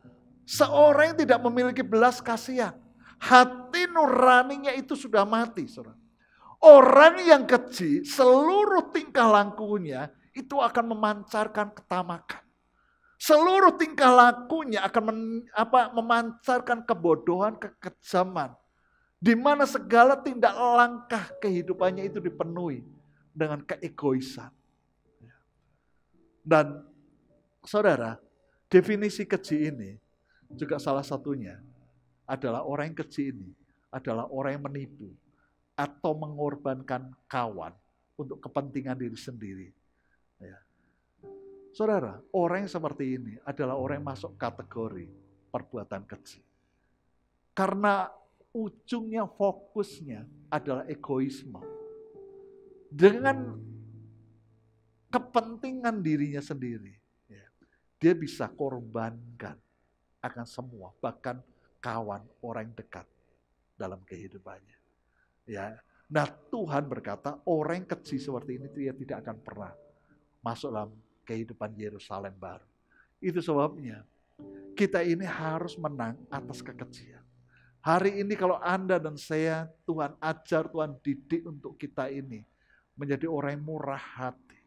seorang yang tidak memiliki belas kasihan. Hati nuraninya itu sudah mati, saudara. Orang yang keji, seluruh tingkah lakunya itu akan memancarkan ketamakan. Seluruh tingkah lakunya akan memancarkan kebodohan, kekejaman. Di mana segala tindak langkah kehidupannya itu dipenuhi dengan keegoisan. Dan saudara, definisi keji ini juga salah satunya adalah orang yang keji ini adalah orang yang menipu atau mengorbankan kawan untuk kepentingan diri sendiri. Ya. Saudara, orang yang seperti ini adalah orang yang masuk kategori perbuatan keji. Karena ujungnya, fokusnya adalah egoisme. Dengan kepentingan dirinya sendiri, ya, dia bisa korbankan akan semua, bahkan kawan, orang dekat dalam kehidupannya. Ya, nah Tuhan berkata orang yang keji seperti ini dia tidak akan pernah masuk dalam kehidupan Yerusalem baru. Itu sebabnya kita ini harus menang atas kekejian. Hari ini kalau Anda dan saya, Tuhan ajar, Tuhan didik untuk kita ini menjadi orang yang murah hati.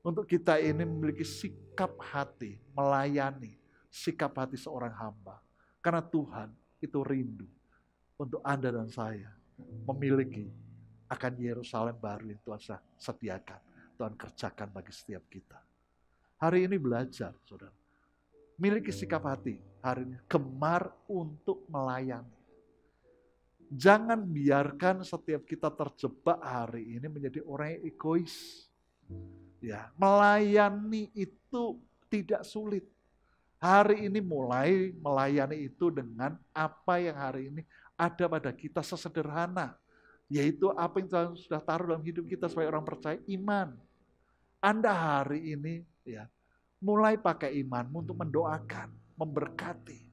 Untuk kita ini memiliki sikap hati, melayani sikap hati seorang hamba. Karena Tuhan itu rindu untuk Anda dan saya memiliki akan Yerusalem baru yang Tuhan sediakan. Tuhan kerjakan bagi setiap kita. Hari ini belajar, saudara. miliki sikap hati hari ini, gemar untuk melayani. Jangan biarkan setiap kita terjebak hari ini menjadi orang yang egois. Ya, melayani itu tidak sulit. Hari ini mulai melayani itu dengan apa yang hari ini ada pada kita sesederhana. Yaitu apa yang Tuhan sudah taruh dalam hidup kita sebagai orang percaya, iman. Anda hari ini ya mulai pakai imanmu untuk mendoakan, memberkati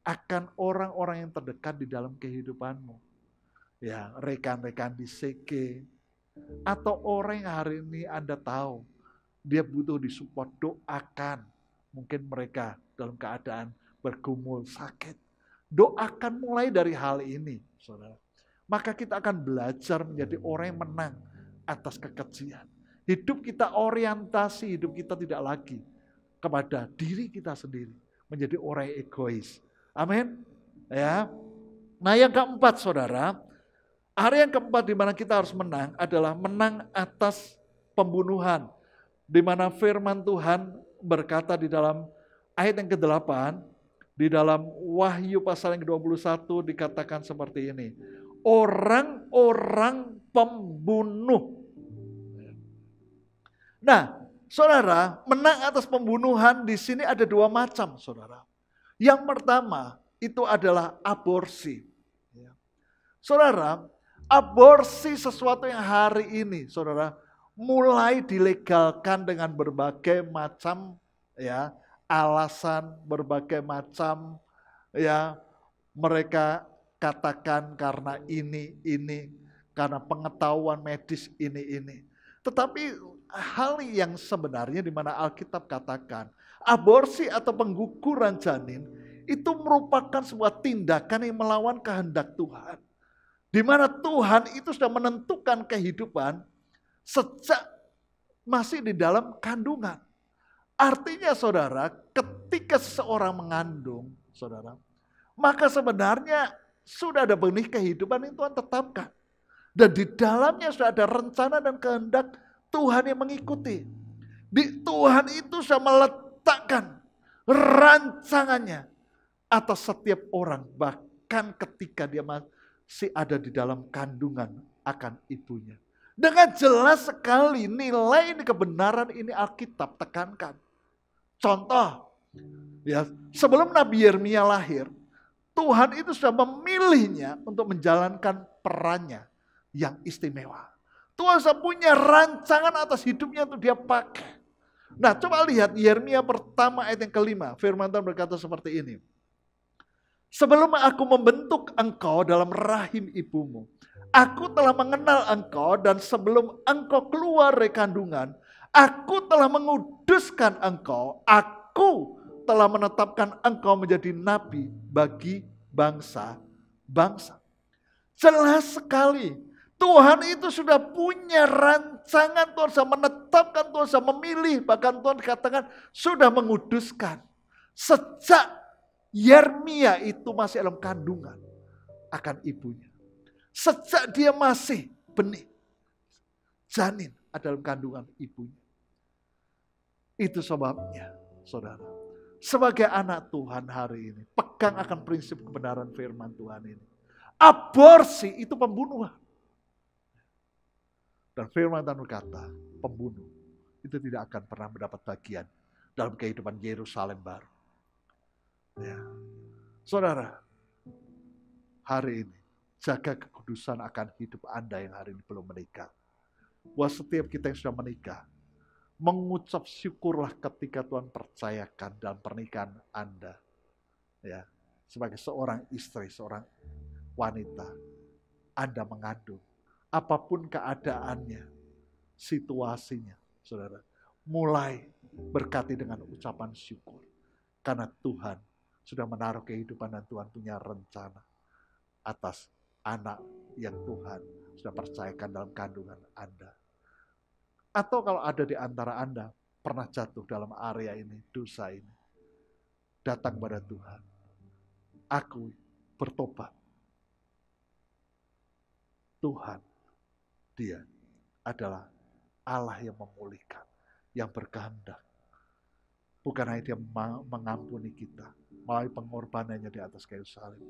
akan orang-orang yang terdekat di dalam kehidupanmu. Ya, rekan-rekan di CG, atau orang yang hari ini Anda tahu, dia butuh disupport, doakan. Mungkin mereka dalam keadaan bergumul, sakit. Doakan mulai dari hal ini, saudara. Maka kita akan belajar menjadi orang yang menang atas kekejian. Hidup kita orientasi, hidup kita tidak lagi kepada diri kita sendiri. Menjadi orang yang egois. Amin. Ya. Nah yang keempat saudara, hari yang keempat di mana kita harus menang adalah menang atas pembunuhan. Di mana firman Tuhan berkata di dalam ayat yang ke-8, di dalam Wahyu pasal yang ke-21 dikatakan seperti ini. Orang-orang pembunuh. Nah, saudara, menang atas pembunuhan di sini ada dua macam, saudara. Yang pertama itu adalah aborsi. Saudara, aborsi sesuatu yang hari ini, saudara, mulai dilegalkan dengan berbagai macam ya alasan, berbagai macam ya mereka katakan karena ini, karena pengetahuan medis ini. Tetapi hal yang sebenarnya di mana Alkitab katakan, aborsi atau pengguguran janin itu merupakan sebuah tindakan yang melawan kehendak Tuhan. Di mana Tuhan itu sudah menentukan kehidupan sejak masih di dalam kandungan. Artinya saudara, ketika seseorang mengandung, saudara, maka sebenarnya sudah ada benih kehidupan yang Tuhan tetapkan. Dan di dalamnya sudah ada rencana dan kehendak Tuhan yang mengikuti. Tuhan itu sudah meletakkan rancangannya atas setiap orang. Bahkan ketika dia masih ada di dalam kandungan akan ibunya. Dengan jelas sekali nilai ini, kebenaran ini Alkitab tekankan. Contoh, ya sebelum Nabi Yeremia lahir, Tuhan itu sudah memilihnya untuk menjalankan perannya yang istimewa. Tuhan sudah punya rancangan atas hidupnya untuk dia pakai. Nah coba lihat Yeremia pertama ayat yang ke-5. Firman Tuhan berkata seperti ini. Sebelum aku membentuk engkau dalam rahim ibumu, aku telah mengenal engkau, dan sebelum engkau keluar dari kandungan, aku telah menguduskan engkau. Aku telah menetapkan engkau menjadi nabi bagi bangsa-bangsa. Jelas sekali, Tuhan itu sudah punya rancangan, Tuhan sudah menetapkan, Tuhan sudah memilih, bahkan Tuhan katakan sudah menguduskan. Sejak Yeremia itu masih dalam kandungan akan ibunya. Sejak dia masih benih, janin ada dalam kandungan ibunya. Itu sebabnya, saudara, sebagai anak Tuhan hari ini, pegang akan prinsip kebenaran firman Tuhan ini. Aborsi itu pembunuhan. Dan firman Tuhan berkata, pembunuh itu tidak akan pernah mendapat bagian dalam kehidupan Yerusalem baru. Ya. Saudara, hari ini jaga kekudusan akan hidup Anda yang hari ini belum menikah. Buat setiap kita yang sudah menikah, mengucap syukurlah ketika Tuhan percayakan dalam pernikahan Anda. Ya, sebagai seorang istri, seorang wanita, Anda mengandung. Apapun keadaannya, situasinya, saudara, mulai berkati dengan ucapan syukur. Karena Tuhan sudah menaruh kehidupan dan Tuhan punya rencana atas anak yang Tuhan sudah percayakan dalam kandungan Anda. Atau kalau ada di antara Anda pernah jatuh dalam area ini, dosa ini, datang pada Tuhan. Aku bertobat. Tuhan, Dia adalah Allah yang memulihkan, yang berkehendak Bukan hanya dia mengampuni kita melalui pengorbanannya di atas kayu salib,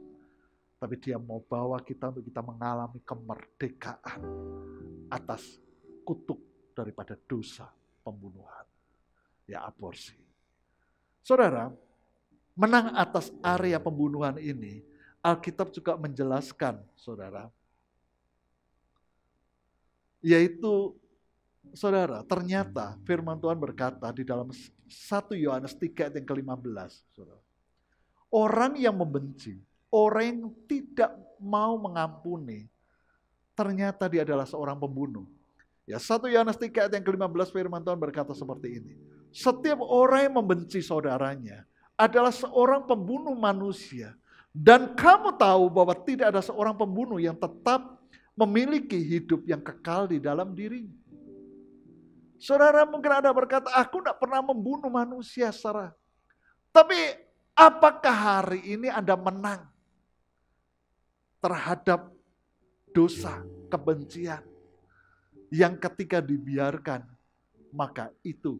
tapi dia mau bawa kita untuk kita mengalami kemerdekaan atas kutuk daripada dosa pembunuhan, ya aborsi. Saudara, menang atas area pembunuhan ini, Alkitab juga menjelaskan, saudara, yaitu, saudara, ternyata firman Tuhan berkata di dalam 1 Yohanes 3 ayat yang ke-15, saudara, orang yang membenci, orang yang tidak mau mengampuni, ternyata dia adalah seorang pembunuh. Ya, 1 Yohanes 3 ayat yang ke-15 firman Tuhan berkata seperti ini. Setiap orang yang membenci saudaranya adalah seorang pembunuh manusia. Dan kamu tahu bahwa tidak ada seorang pembunuh yang tetap memiliki hidup yang kekal di dalam dirinya. Saudara mungkin ada berkata, aku tidak pernah membunuh manusia secara. Tapi apakah hari ini Anda menang terhadap dosa, kebencian yang ketika dibiarkan, maka itu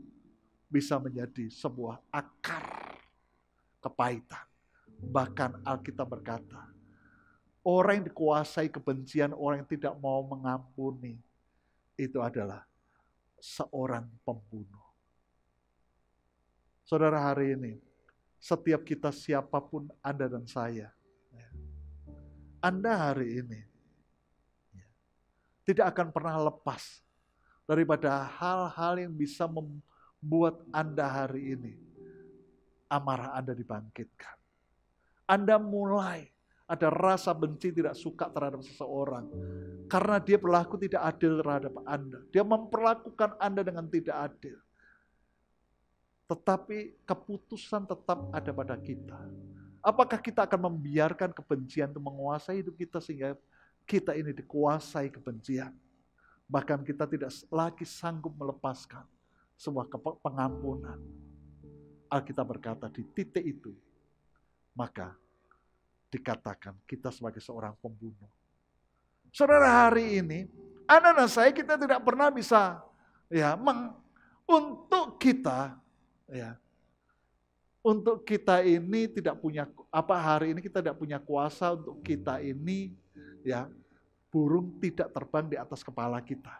bisa menjadi sebuah akar kepahitan. Bahkan Alkitab berkata, orang yang dikuasai kebencian, orang yang tidak mau mengampuni, itu adalah seorang pembunuh. Saudara, hari ini, setiap kita siapapun Anda dan saya, Anda hari ini tidak akan pernah lepas daripada hal-hal yang bisa membuat Anda hari ini amarah Anda dibangkitkan. Anda mulai ada rasa benci, tidak suka terhadap seseorang karena dia berlaku tidak adil terhadap Anda. Dia memperlakukan Anda dengan tidak adil. Tetapi keputusan tetap ada pada kita. Apakah kita akan membiarkan kebencian itu menguasai hidup kita sehingga kita ini dikuasai kebencian? Bahkan kita tidak lagi sanggup melepaskan sebuah pengampunan. Alkitab berkata di titik itu, maka dikatakan kita sebagai seorang pembunuh. Saudara, hari ini Anda dan saya kita tidak pernah bisa untuk kita ini tidak punya hari ini kita tidak punya kuasa untuk kita ini burung tidak terbang di atas kepala kita.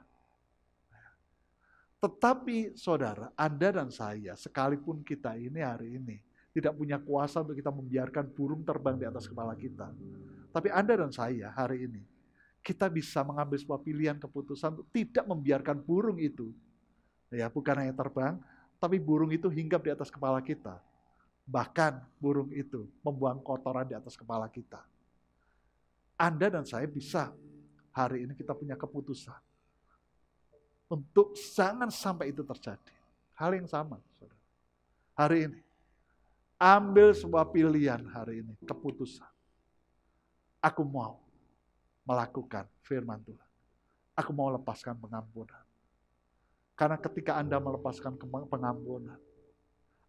Tetapi saudara, Anda dan saya sekalipun kita ini hari ini tidak punya kuasa untuk kita membiarkan burung terbang di atas kepala kita. Tapi Anda dan saya hari ini, kita bisa mengambil sebuah pilihan keputusan untuk tidak membiarkan burung itu, bukan hanya terbang, tapi burung itu hinggap di atas kepala kita. Bahkan burung itu membuang kotoran di atas kepala kita. Anda dan saya bisa, hari ini kita punya keputusan untuk jangan sampai itu terjadi. Hal yang sama, saudara. Hari ini, ambil sebuah pilihan hari ini, keputusan. Aku mau melakukan firman Tuhan. Aku mau lepaskan pengampunan. Karena ketika Anda melepaskan pengampunan,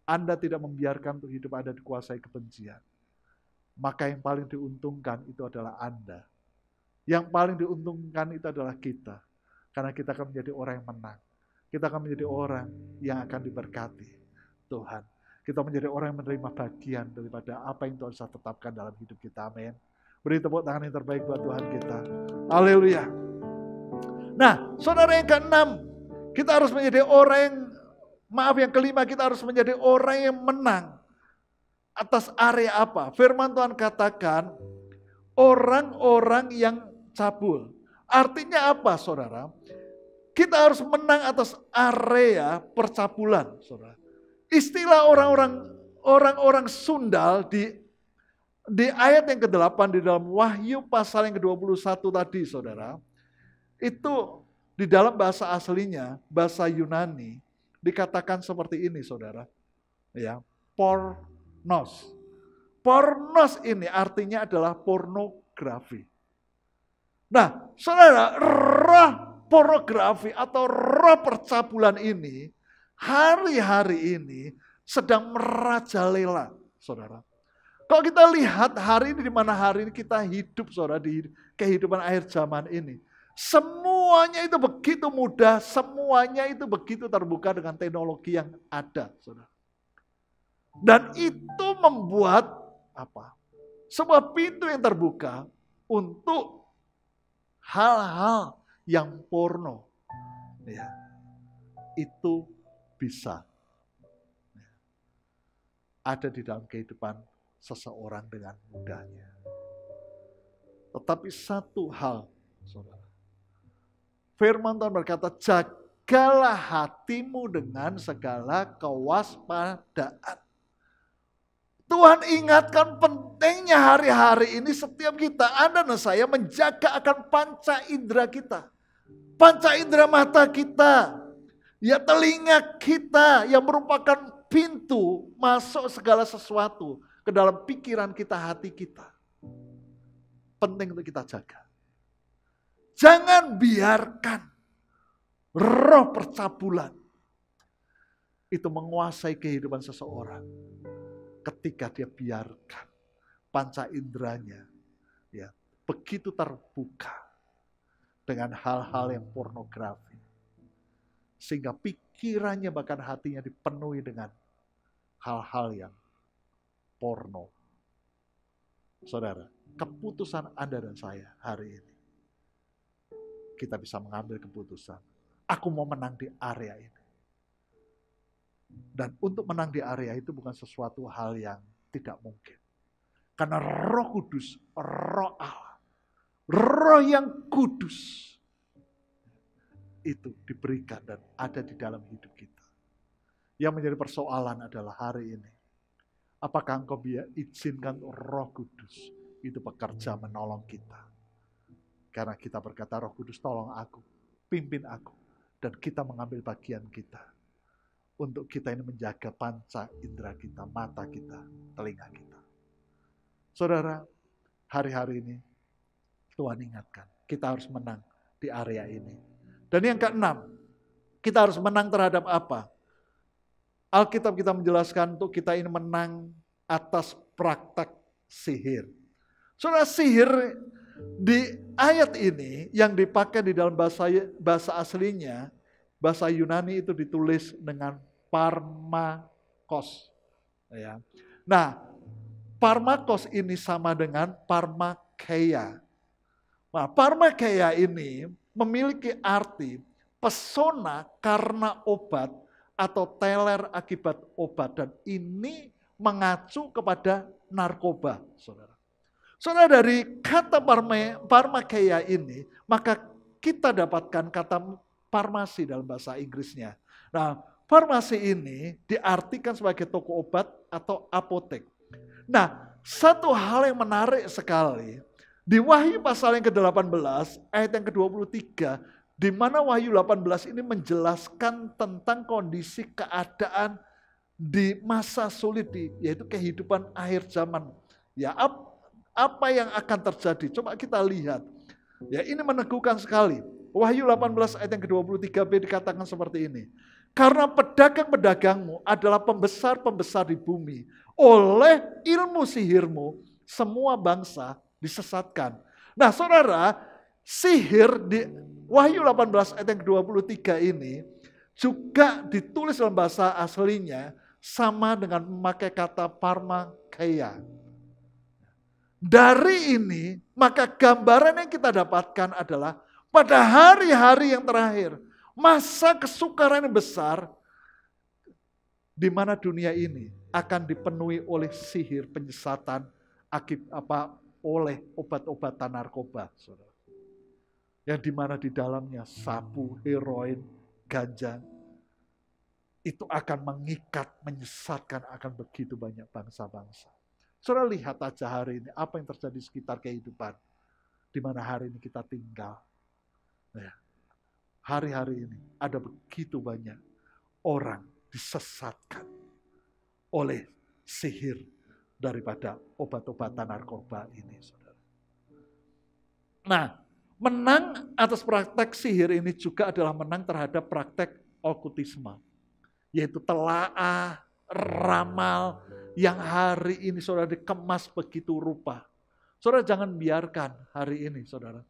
Anda tidak membiarkan untuk hidup Anda dikuasai kebencian. Maka yang paling diuntungkan itu adalah Anda. Yang paling diuntungkan itu adalah kita. Karena kita akan menjadi orang yang menang. Kita akan menjadi orang yang akan diberkati Tuhan. Kita menjadi orang yang menerima bagian daripada apa yang Tuhan sudah tetapkan dalam hidup kita. Amin. Beri tepuk tangan yang terbaik buat Tuhan kita. Haleluya. Nah, saudara, yang keenam, kita harus menjadi yang kelima, kita harus menjadi orang yang menang. Atas area apa? Firman Tuhan katakan, orang-orang yang cabul. Artinya apa, saudara? Kita harus menang atas area percabulan, saudara. Istilah orang-orang sundal di ayat yang ke-8 di dalam Wahyu pasal yang ke-21 tadi, saudara. Itu di dalam bahasa aslinya, bahasa Yunani, dikatakan seperti ini, saudara. Pornos. Pornos ini artinya adalah pornografi. Nah, saudara, roh pornografi atau roh percabulan ini hari-hari ini sedang merajalela, saudara. Kalau kita lihat hari ini, di mana hari ini kita hidup, saudara, di kehidupan akhir zaman ini, semuanya itu begitu mudah, semuanya itu begitu terbuka dengan teknologi yang ada, saudara. Dan itu membuat apa? Sebuah pintu yang terbuka untuk hal-hal yang porno. Ya, itu bisa ada di dalam kehidupan seseorang dengan mudahnya. Tetapi satu hal, saudara. Firman Tuhan berkata, jagalah hatimu dengan segala kewaspadaan. Tuhan ingatkan pentingnya hari-hari ini setiap kita, Anda dan saya menjaga akan panca indera kita. Panca indera mata kita, ya telinga kita yang merupakan pintu masuk segala sesuatu ke dalam pikiran kita, hati kita. Penting untuk kita jaga. Jangan biarkan roh percabulan itu menguasai kehidupan seseorang. Ketika dia biarkan panca inderanya ya begitu terbuka dengan hal-hal yang pornografi. Sehingga pikirannya bahkan hatinya dipenuhi dengan hal-hal yang porno. Saudara, keputusan Anda dan saya hari ini. Kita bisa mengambil keputusan. Aku mau menang di area ini. Dan untuk menang di area itu bukan sesuatu hal yang tidak mungkin. Karena Roh Kudus, Roh Allah, Roh yang kudus itu diberikan dan ada di dalam hidup kita. Yang menjadi persoalan adalah hari ini. Apakah engkau izinkan Roh Kudus itu bekerja menolong kita? Karena kita berkata, Roh Kudus tolong aku, pimpin aku. Dan kita mengambil bagian kita. Untuk kita ini menjaga panca indera kita, mata kita, telinga kita. Saudara, hari-hari ini Tuhan ingatkan, kita harus menang di area ini. Dan yang keenam, kita harus menang terhadap apa? Alkitab kita menjelaskan untuk kita ini menang atas praktek sihir. Saudara, sihir di ayat ini yang dipakai di dalam bahasa aslinya, bahasa Yunani itu ditulis dengan parmakos. Ya. Nah, parmakos ini sama dengan parmakeia. Nah, parmakeia ini memiliki arti pesona karena obat atau teler akibat obat. Dan ini mengacu kepada narkoba, saudara. Saudara, dari kata parmakeia ini, maka kita dapatkan kata farmasi dalam bahasa Inggrisnya. Nah, farmasi ini diartikan sebagai toko obat atau apotek. Nah, satu hal yang menarik sekali, di Wahyu pasal yang ke-18, ayat yang ke-23, di mana Wahyu 18 ini menjelaskan tentang kondisi keadaan di masa sulit, yaitu kehidupan akhir zaman. Ya, apa yang akan terjadi? Coba kita lihat. Ya, ini meneguhkan sekali. Wahyu 18 ayat yang ke-23b dikatakan seperti ini. Karena pedagang-pedagangmu adalah pembesar-pembesar di bumi. Oleh ilmu sihirmu, semua bangsa disesatkan. Nah, saudara, sihir di Wahyu 18 ayat yang ke-23 ini juga ditulis dalam bahasa aslinya sama dengan memakai kata parmakeia. Dari ini, maka gambaran yang kita dapatkan adalah pada hari-hari yang terakhir, masa kesukaran yang besar, di mana dunia ini akan dipenuhi oleh sihir, penyesatan, oleh obat-obatan narkoba, saudara. Yang di mana di dalamnya sabu, heroin, ganja, itu akan mengikat, menyesatkan akan begitu banyak bangsa-bangsa. Saudara, lihat aja hari ini apa yang terjadi di sekitar kehidupan, di mana hari ini kita tinggal. Ya, hari-hari ini ada begitu banyak orang disesatkan oleh sihir daripada obat-obatan narkoba ini, saudara. Nah, menang atas praktek sihir ini juga adalah menang terhadap praktek okultisme, yaitu telaah, ramal, yang hari ini saudara dikemas begitu rupa. Saudara, jangan biarkan hari ini, saudara,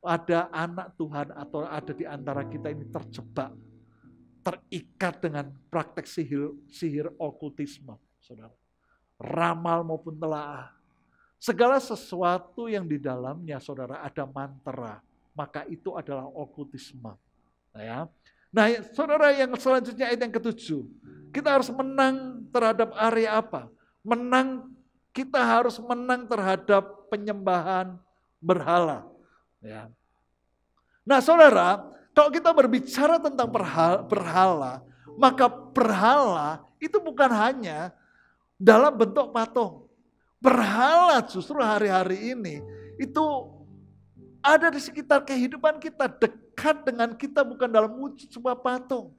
ada anak Tuhan atau ada di antara kita ini terjebak, terikat dengan praktek sihir okultisme. saudara. Ramal maupun telaah. Segala sesuatu yang di dalamnya, saudara, ada mantra, maka itu adalah okultisme. Nah, saudara, yang selanjutnya ayat yang ke-7. Kita harus menang terhadap area apa? Kita harus menang terhadap penyembahan berhala. Ya. Nah, saudara, kalau kita berbicara tentang berhala, maka berhala itu bukan hanya dalam bentuk patung. Berhala justru hari-hari ini itu ada di sekitar kehidupan kita, dekat dengan kita, bukan dalam wujud sebuah patung.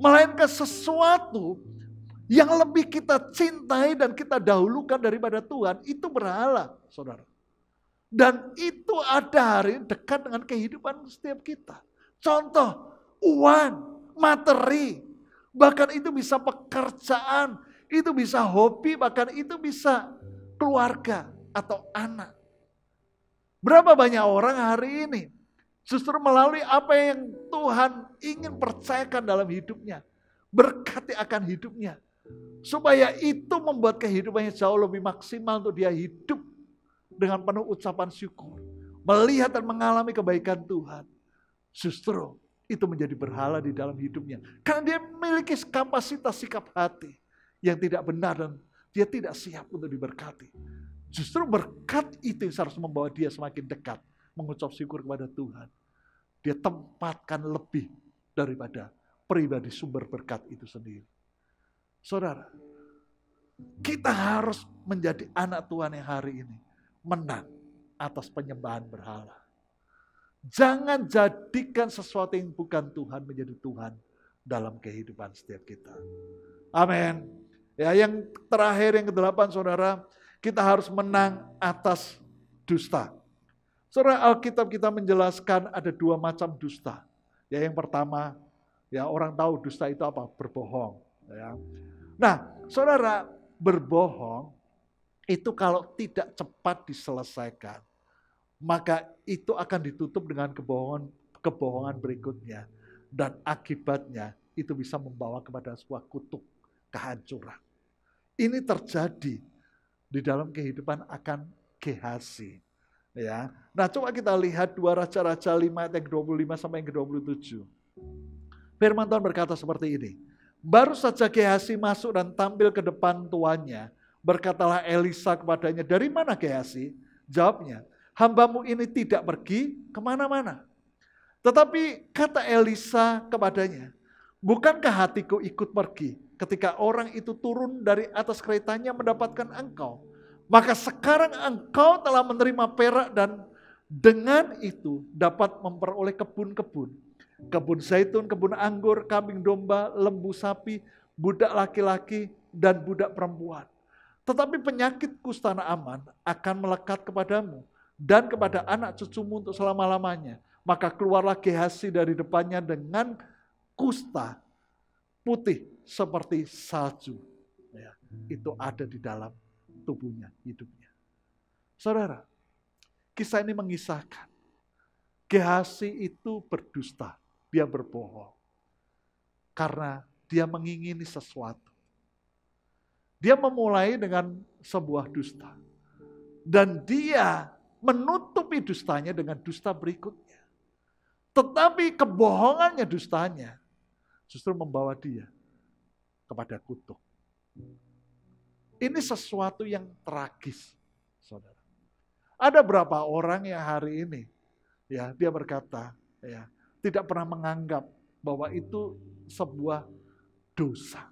Melainkan sesuatu yang lebih kita cintai dan kita dahulukan daripada Tuhan, itu berhala, saudara. Dan itu ada hari dekat dengan kehidupan setiap kita. Contoh, uang, materi, bahkan itu bisa pekerjaan, itu bisa hobi, bahkan itu bisa keluarga atau anak. Berapa banyak orang hari ini justru melalui apa yang Tuhan ingin percayakan dalam hidupnya, berkati akan hidupnya, supaya itu membuat kehidupannya jauh lebih maksimal untuk dia hidup dengan penuh ucapan syukur, melihat dan mengalami kebaikan Tuhan. Justru itu menjadi berhala di dalam hidupnya, karena dia memiliki kapasitas sikap hati yang tidak benar dan dia tidak siap untuk diberkati. Justru berkat itu yang harus membawa dia semakin dekat mengucap syukur kepada Tuhan. Dia tempatkan lebih daripada pribadi sumber berkat itu sendiri. Saudara, kita harus menjadi anak Tuhan yang hari ini menang atas penyembahan berhala. Jangan jadikan sesuatu yang bukan Tuhan menjadi Tuhan dalam kehidupan setiap kita. Amin. Ya, yang terakhir, yang ke-8, saudara, kita harus menang atas dusta. Saudara, Alkitab kita menjelaskan ada 2 macam dusta. Ya, yang pertama, ya orang tahu dusta itu apa? Berbohong. Ya. Nah, saudara, berbohong itu kalau tidak cepat diselesaikan, maka itu akan ditutup dengan kebohongan berikutnya. Dan akibatnya itu bisa membawa kepada sebuah kutuk, kehancuran. Ini terjadi di dalam kehidupan akan Gehazi. Ya. Nah, coba kita lihat 2 Raja-Raja 5 ayat yang 25 sampai yang ke-27. Firman Tuhan berkata seperti ini. Baru saja Gehazi masuk dan tampil ke depan tuannya, berkatalah Elisa kepadanya, "Dari mana Gehazi?" Jawabnya, "Hambamu ini tidak pergi kemana-mana." Tetapi kata Elisa kepadanya, "Bukankah hatiku ikut pergi ketika orang itu turun dari atas keretanya mendapatkan engkau? Maka sekarang engkau telah menerima perak dan dengan itu dapat memperoleh kebun-kebun, kebun zaitun, kebun anggur, kambing domba, lembu sapi, budak laki-laki dan budak perempuan. Tetapi penyakit kusta Naaman akan melekat kepadamu dan kepada anak cucumu untuk selama-lamanya." Maka keluarlah Gehazi dari depannya dengan kusta putih seperti salju. Ya, itu ada di dalam tubuhnya, hidupnya. Saudara, kisah ini mengisahkan Gehazi itu berdusta, dia berbohong karena dia mengingini sesuatu. Dia memulai dengan sebuah dusta dan dia menutupi dustanya dengan dusta berikutnya. Tetapi kebohongannya, dustanya justru membawa dia kepada kutuk. Ini sesuatu yang tragis, saudara. Ada berapa orang yang hari ini, ya, dia berkata, ya, tidak pernah menganggap bahwa itu sebuah dosa.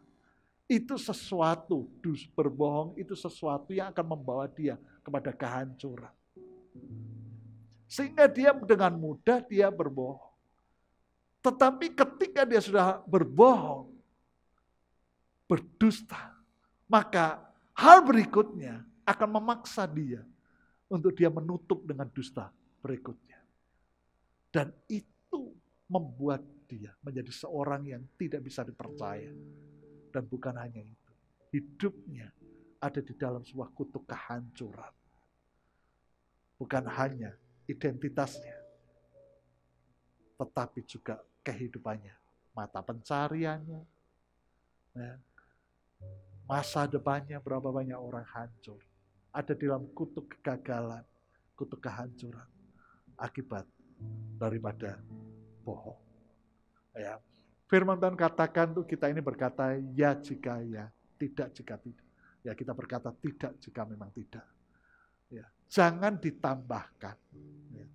Itu sesuatu, berbohong itu sesuatu yang akan membawa dia kepada kehancuran. Sehingga dia dengan mudah dia berbohong. Tetapi ketika dia sudah berbohong, berdusta, maka hal berikutnya akan memaksa dia untuk dia menutup dengan dusta berikutnya. Dan itu membuat dia menjadi seorang yang tidak bisa dipercaya. Dan bukan hanya itu, hidupnya ada di dalam sebuah kutuk kehancuran. Bukan hanya identitasnya, tetapi juga kehidupannya, mata pencariannya, ya, Masa depannya berapa banyak orang hancur. Ada di dalam kutuk kegagalan, kutuk kehancuran. Akibat daripada bohong. Ya. Firman Tuhan katakan tuh kita ini berkata ya jika ya, tidak jika tidak. Ya kita berkata tidak jika memang tidak. Ya. Jangan ditambahkan. Ya.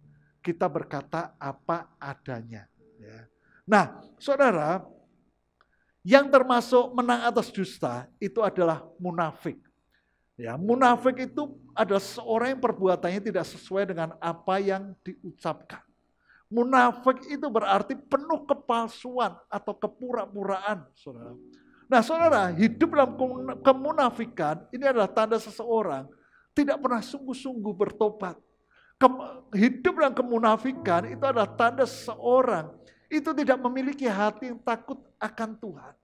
Kita berkata apa adanya. Ya. Nah, saudara, yang termasuk menang atas dusta itu adalah munafik. Ya, munafik itu adalah seorang yang perbuatannya tidak sesuai dengan apa yang diucapkan. Munafik itu berarti penuh kepalsuan atau kepura-puraan, saudara. Nah, saudara, hidup dalam kemunafikan ini adalah tanda seseorang tidak pernah sungguh-sungguh bertobat. Hidup dalam kemunafikan itu adalah tanda seseorang itu tidak memiliki hati yang takut akan Tuhan.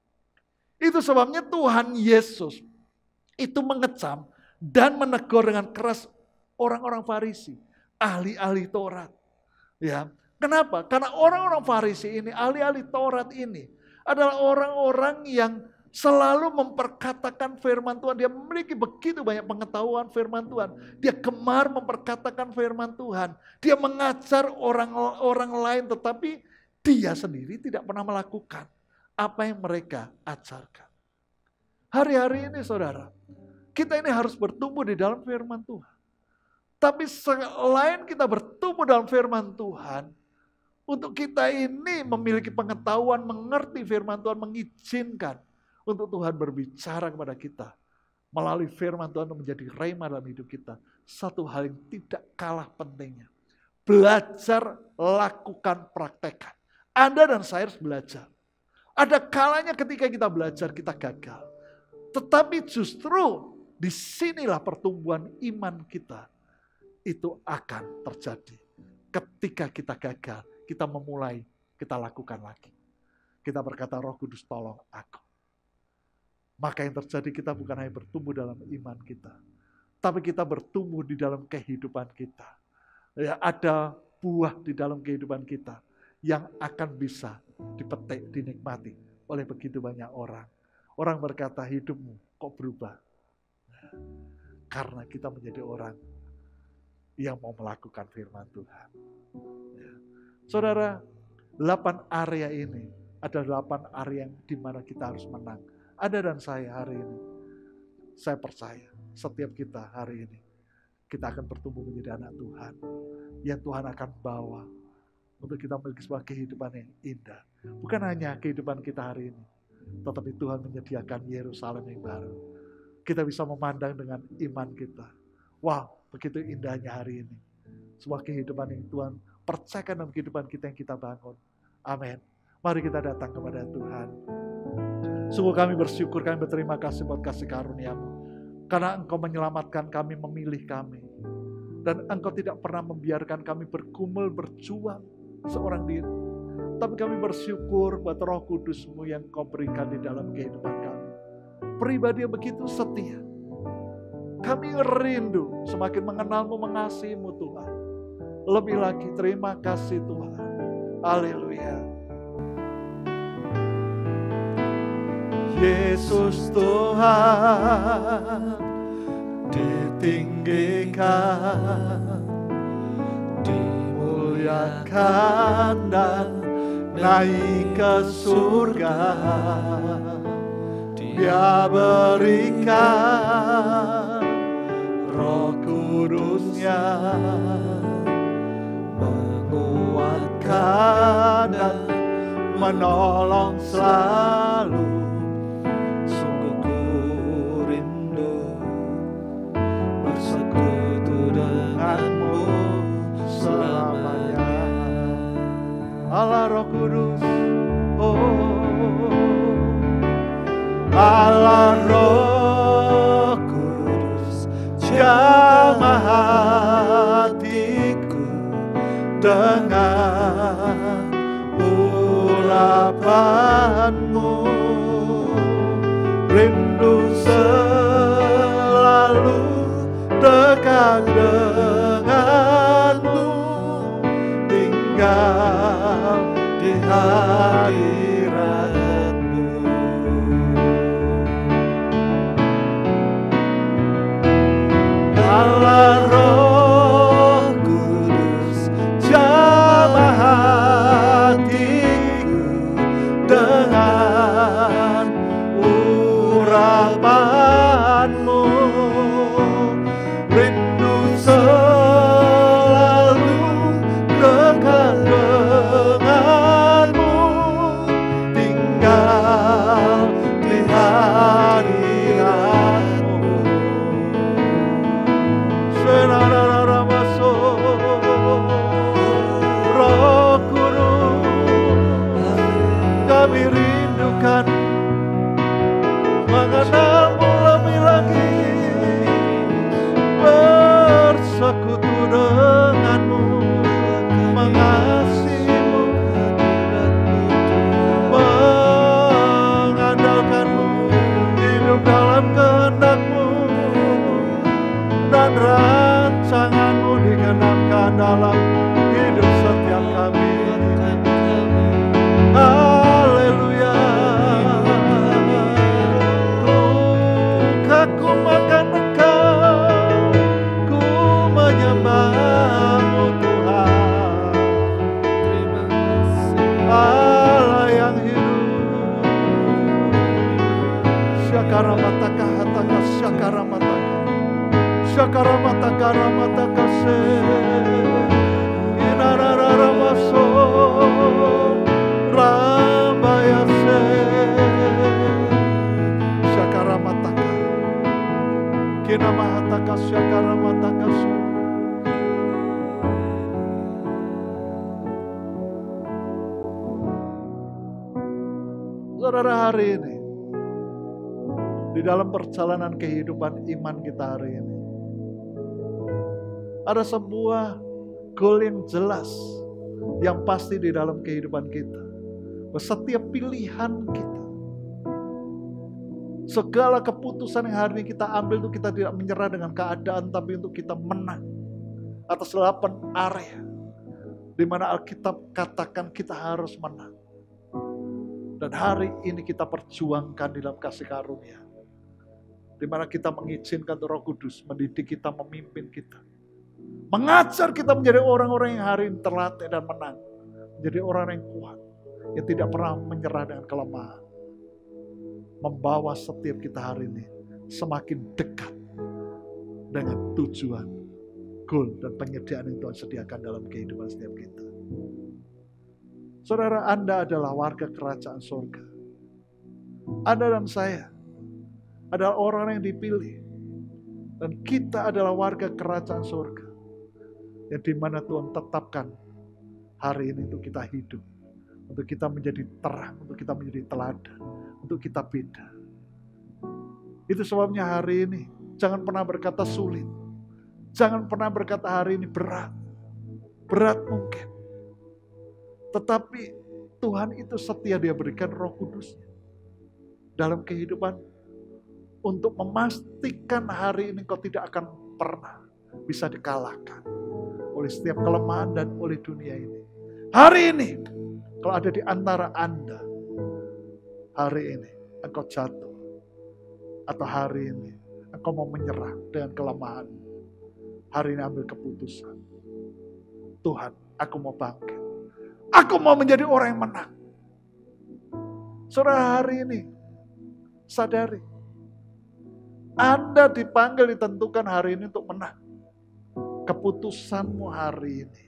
Itu sebabnya Tuhan Yesus itu mengecam dan menegur dengan keras orang-orang Farisi, ahli-ahli Taurat. Ya. Kenapa? Karena orang-orang Farisi ini, ahli-ahli Taurat ini adalah orang-orang yang selalu memperkatakan firman Tuhan. Dia memiliki begitu banyak pengetahuan firman Tuhan. Dia gemar memperkatakan firman Tuhan. Dia mengajar orang lain, tetapi dia sendiri tidak pernah melakukan apa yang mereka ajarkan. Hari-hari ini saudara, kita ini harus bertumbuh di dalam firman Tuhan. Tapi selain kita bertumbuh dalam firman Tuhan, untuk kita ini memiliki pengetahuan, mengerti firman Tuhan, mengizinkan untuk Tuhan berbicara kepada kita. Melalui firman Tuhan menjadi rema dalam hidup kita. Satu hal yang tidak kalah pentingnya. Belajar, lakukan, praktekkan. Anda dan saya harus belajar. Ada kalanya ketika kita belajar, kita gagal. Tetapi justru disinilah pertumbuhan iman kita. Itu akan terjadi. Ketika kita gagal, kita memulai, kita lakukan lagi. Kita berkata, Roh Kudus tolong aku. Maka yang terjadi kita bukan hanya bertumbuh dalam iman kita. Tapi kita bertumbuh di dalam kehidupan kita. Ya, ada buah di dalam kehidupan kita. Yang akan bisa dipetik, dinikmati oleh begitu banyak orang. Orang berkata, hidupmu kok berubah? Karena kita menjadi orang yang mau melakukan firman Tuhan. Ya. Saudara, 8 area ini adalah 8 area yang dimana kita harus menang. Anda dan saya hari ini, saya percaya setiap kita hari ini, kita akan bertumbuh menjadi anak Tuhan. Yang Tuhan akan bawa untuk kita memiliki sebuah kehidupan yang indah. Bukan hanya kehidupan kita hari ini, tetapi Tuhan menyediakan Yerusalem yang baru. Kita bisa memandang dengan iman kita. Wow, begitu indahnya hari ini. Sebuah kehidupan yang Tuhan percayakan dalam kehidupan kita yang kita bangun. Amin. Mari kita datang kepada Tuhan. Sungguh kami bersyukur, kami berterima kasih buat kasih karunia-Mu. Karena Engkau menyelamatkan kami, memilih kami. Dan Engkau tidak pernah membiarkan kami bergumul, berjuang seorang diri. Tapi kami bersyukur buat Roh Kudus-Mu yang Kau berikan di dalam kehidupan kami. Pribadi yang begitu setia. Kami rindu semakin mengenal-Mu, mengasihi-Mu Tuhan. Lebih lagi terima kasih Tuhan. Haleluya. Yesus Tuhan ditinggikan, dimuliakan dan naik ke surga. Dia berikan Roh Kudus-Nya, menguatkan dan menolong selalu. Sungguh ku rindu bersekutu denganmu selamanya. Allah Roh Kudus, Allah Roh Kudus, jamah hatiku dengan urapan-Mu. Rindu selalu dekat dengan-Mu, tinggal di hadirat-Mu. kami rindukan mengenalmu lebih lagi, bersekutu denganmu, mengasihimu, mengandalkanmu, hidup dalam kehendak-Mu, dan rancangan-Mu digenapkan dalam hidup setiap kami. Haleluya. Ku kagumkan Engkau, ku menyembah-Mu Tuhan, Allah yang hidup. Syakaramataka hataka syakaramataka, syakaramataka ramataka se, inarararamaso rambayase, syakaramataka, kinamahataka syakaramataka su. Saudara, hari ini di dalam perjalanan kehidupan iman kita hari ini, ada sebuah goal yang jelas, yang pasti di dalam kehidupan kita. Setiap pilihan kita, segala keputusan yang hari ini kita ambil itu kita tidak menyerah dengan keadaan, tapi untuk kita menang atas 8 area di mana Alkitab katakan kita harus menang. Dan hari ini kita perjuangkan di dalam kasih karunia, di mana kita mengizinkan Roh Kudus mendidik kita, memimpin kita, mengajar kita menjadi orang-orang yang hari ini terlatih dan menang, menjadi orang yang kuat, yang tidak pernah menyerah dengan kelemahan, membawa setiap kita hari ini semakin dekat dengan tujuan, goal, dan penyediaan yang Tuhan sediakan dalam kehidupan setiap kita. Saudara, Anda adalah warga kerajaan surga. Anda dan saya adalah orang yang dipilih, dan kita adalah warga kerajaan surga, yang dimana Tuhan tetapkan hari ini untuk kita hidup, untuk kita menjadi terang, untuk kita menjadi teladan, untuk kita beda. Itu sebabnya hari ini jangan pernah berkata sulit, jangan pernah berkata hari ini berat. Berat mungkin, tetapi Tuhan itu setia, Dia berikan Roh Kudus-Nya dalam kehidupan untuk memastikan hari ini kau tidak akan pernah bisa dikalahkan oleh setiap kelemahan dan oleh dunia ini. Hari ini, kalau ada di antara Anda, hari ini engkau jatuh, atau hari ini engkau mau menyerah dengan kelemahan, hari ini ambil keputusan. Tuhan, aku mau bangkit. Aku mau menjadi orang yang menang. Saudara, hari ini sadari, Anda dipanggil, ditentukan hari ini untuk menang. Keputusanmu hari ini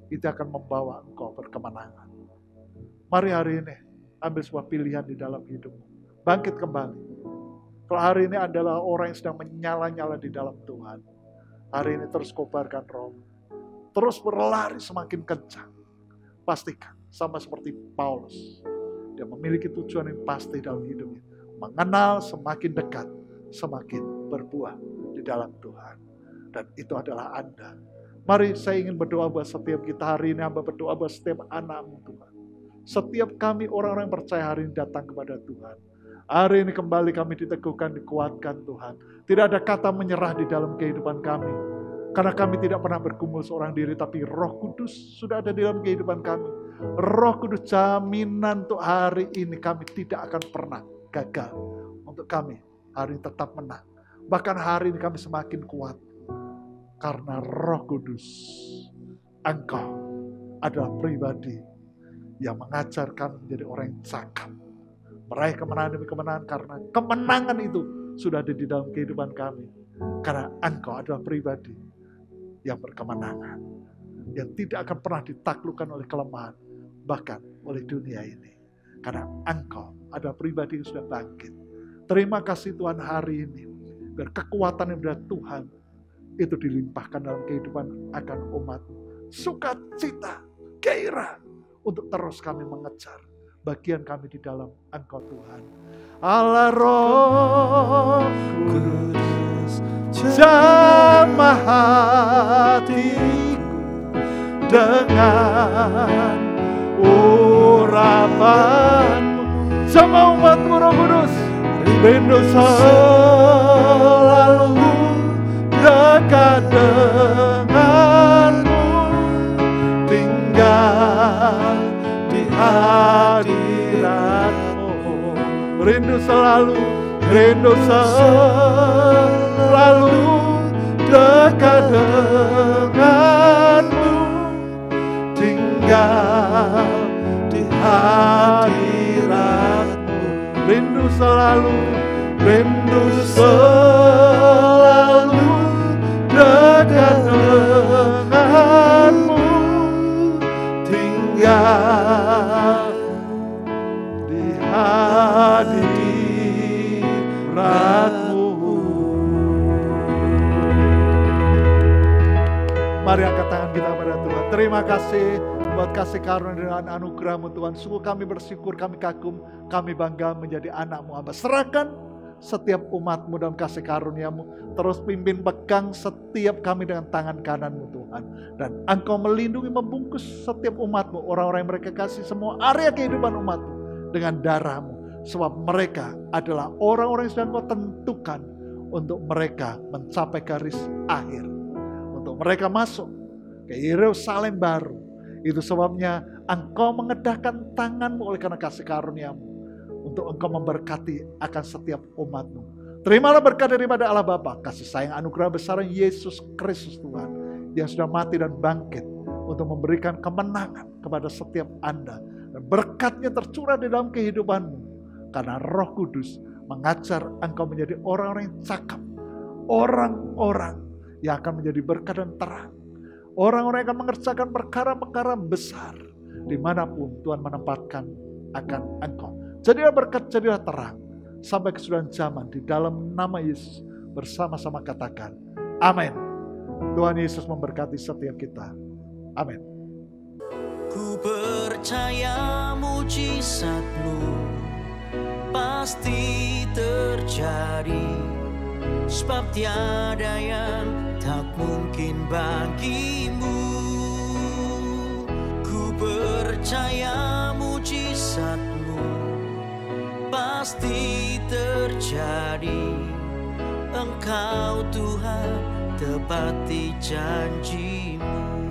itu akan membawa engkau berkemenangan. Mari hari ini ambil sebuah pilihan di dalam hidupmu. Bangkit kembali. Kalau hari ini adalah orang yang sedang menyala-nyala di dalam Tuhan, hari ini terus kobarkan roh. Terus berlari semakin kencang. Pastikan sama seperti Paulus, dia memiliki tujuan yang pasti dalam hidupnya. Mengenal semakin dekat, semakin berbuah di dalam Tuhan. Dan itu adalah Anda. Mari saya ingin berdoa buat setiap kita hari ini. Hamba berdoa buat setiap anak-Mu Tuhan. Setiap kami orang-orang yang percaya hari ini datang kepada Tuhan. Hari ini kembali kami diteguhkan, dikuatkan Tuhan. Tidak ada kata menyerah di dalam kehidupan kami. Karena kami tidak pernah bergumul seorang diri, tapi Roh Kudus sudah ada di dalam kehidupan kami. Roh Kudus jaminan untuk hari ini kami tidak akan pernah gagal. Untuk kami hari ini tetap menang. Bahkan hari ini kami semakin kuat. Karena Roh Kudus, Engkau adalah pribadi yang mengajar kami menjadi orang yang cakap. Meraih kemenangan demi kemenangan, karena kemenangan itu sudah ada di dalam kehidupan kami. Karena Engkau adalah pribadi yang berkemenangan, yang tidak akan pernah ditaklukkan oleh kelemahan, bahkan oleh dunia ini. Karena Engkau adalah pribadi yang sudah bangkit. Terima kasih Tuhan hari ini, biar kekuatan yang dari Tuhan itu dilimpahkan dalam kehidupan akan umat. Sukacita, gairah untuk terus kami mengejar, bagian kami di dalam Engkau Tuhan. Allah Roh Kudus, jamah hatiku dengan urapan-Mu. Sama umat-Mu Roh Kudus, rindu selalu dekat dengan-Mu, tinggal di hadirat-Mu. Rindu selalu dekat dengan-Mu, tinggal di hadirat-Mu. Rindu selalu dekat dengan-Mu, tinggal di hadirat-Mu. Mari angkat tangan kita pada Tuhan. Terima kasih buat kasih karunia dan anugerah-Mu Tuhan. Sungguh kami bersyukur, kami kagum, kami bangga menjadi anak-Mu Aba. Serahkan setiap umat-Mu dalam kasih karunia-Mu. Terus pimpin pegang setiap kami dengan tangan kanan-Mu Tuhan. Dan Engkau melindungi, membungkus setiap umat-Mu, orang-orang yang mereka kasih, semua area kehidupan umat-Mu dengan darah-Mu. Sebab mereka adalah orang-orang yang sudah Engkau tentukan untuk mereka mencapai garis akhir. Untuk mereka masuk ke Yerusalem baru. Itu sebabnya Engkau mengedahkan tangan-Mu oleh karena kasih karunia-Mu untuk Engkau memberkati akan setiap umat-Mu. Terimalah berkat daripada Allah Bapa, kasih sayang anugerah besar Yesus Kristus Tuhan yang sudah mati dan bangkit untuk memberikan kemenangan kepada setiap Anda. Dan berkat-Nya tercurah di dalam kehidupan-Mu karena Roh Kudus mengajar Engkau menjadi orang-orang yang cakap, orang-orang yang akan menjadi berkat dan terang, orang-orang yang akan mengerjakan perkara-perkara besar dimanapun Tuhan menempatkan akan Engkau. Jadilah berkat, jadilah terang sampai kesudahan zaman. Di dalam nama Yesus bersama-sama katakan amin. Tuhan Yesus memberkati setiap kita. Amin. Ku percaya mujizat-Mu pasti terjadi, sebab tiada yang tak mungkin bagimu. Ku percaya mujizat-Mu pasti terjadi. Engkau Tuhan tepati janji-Mu.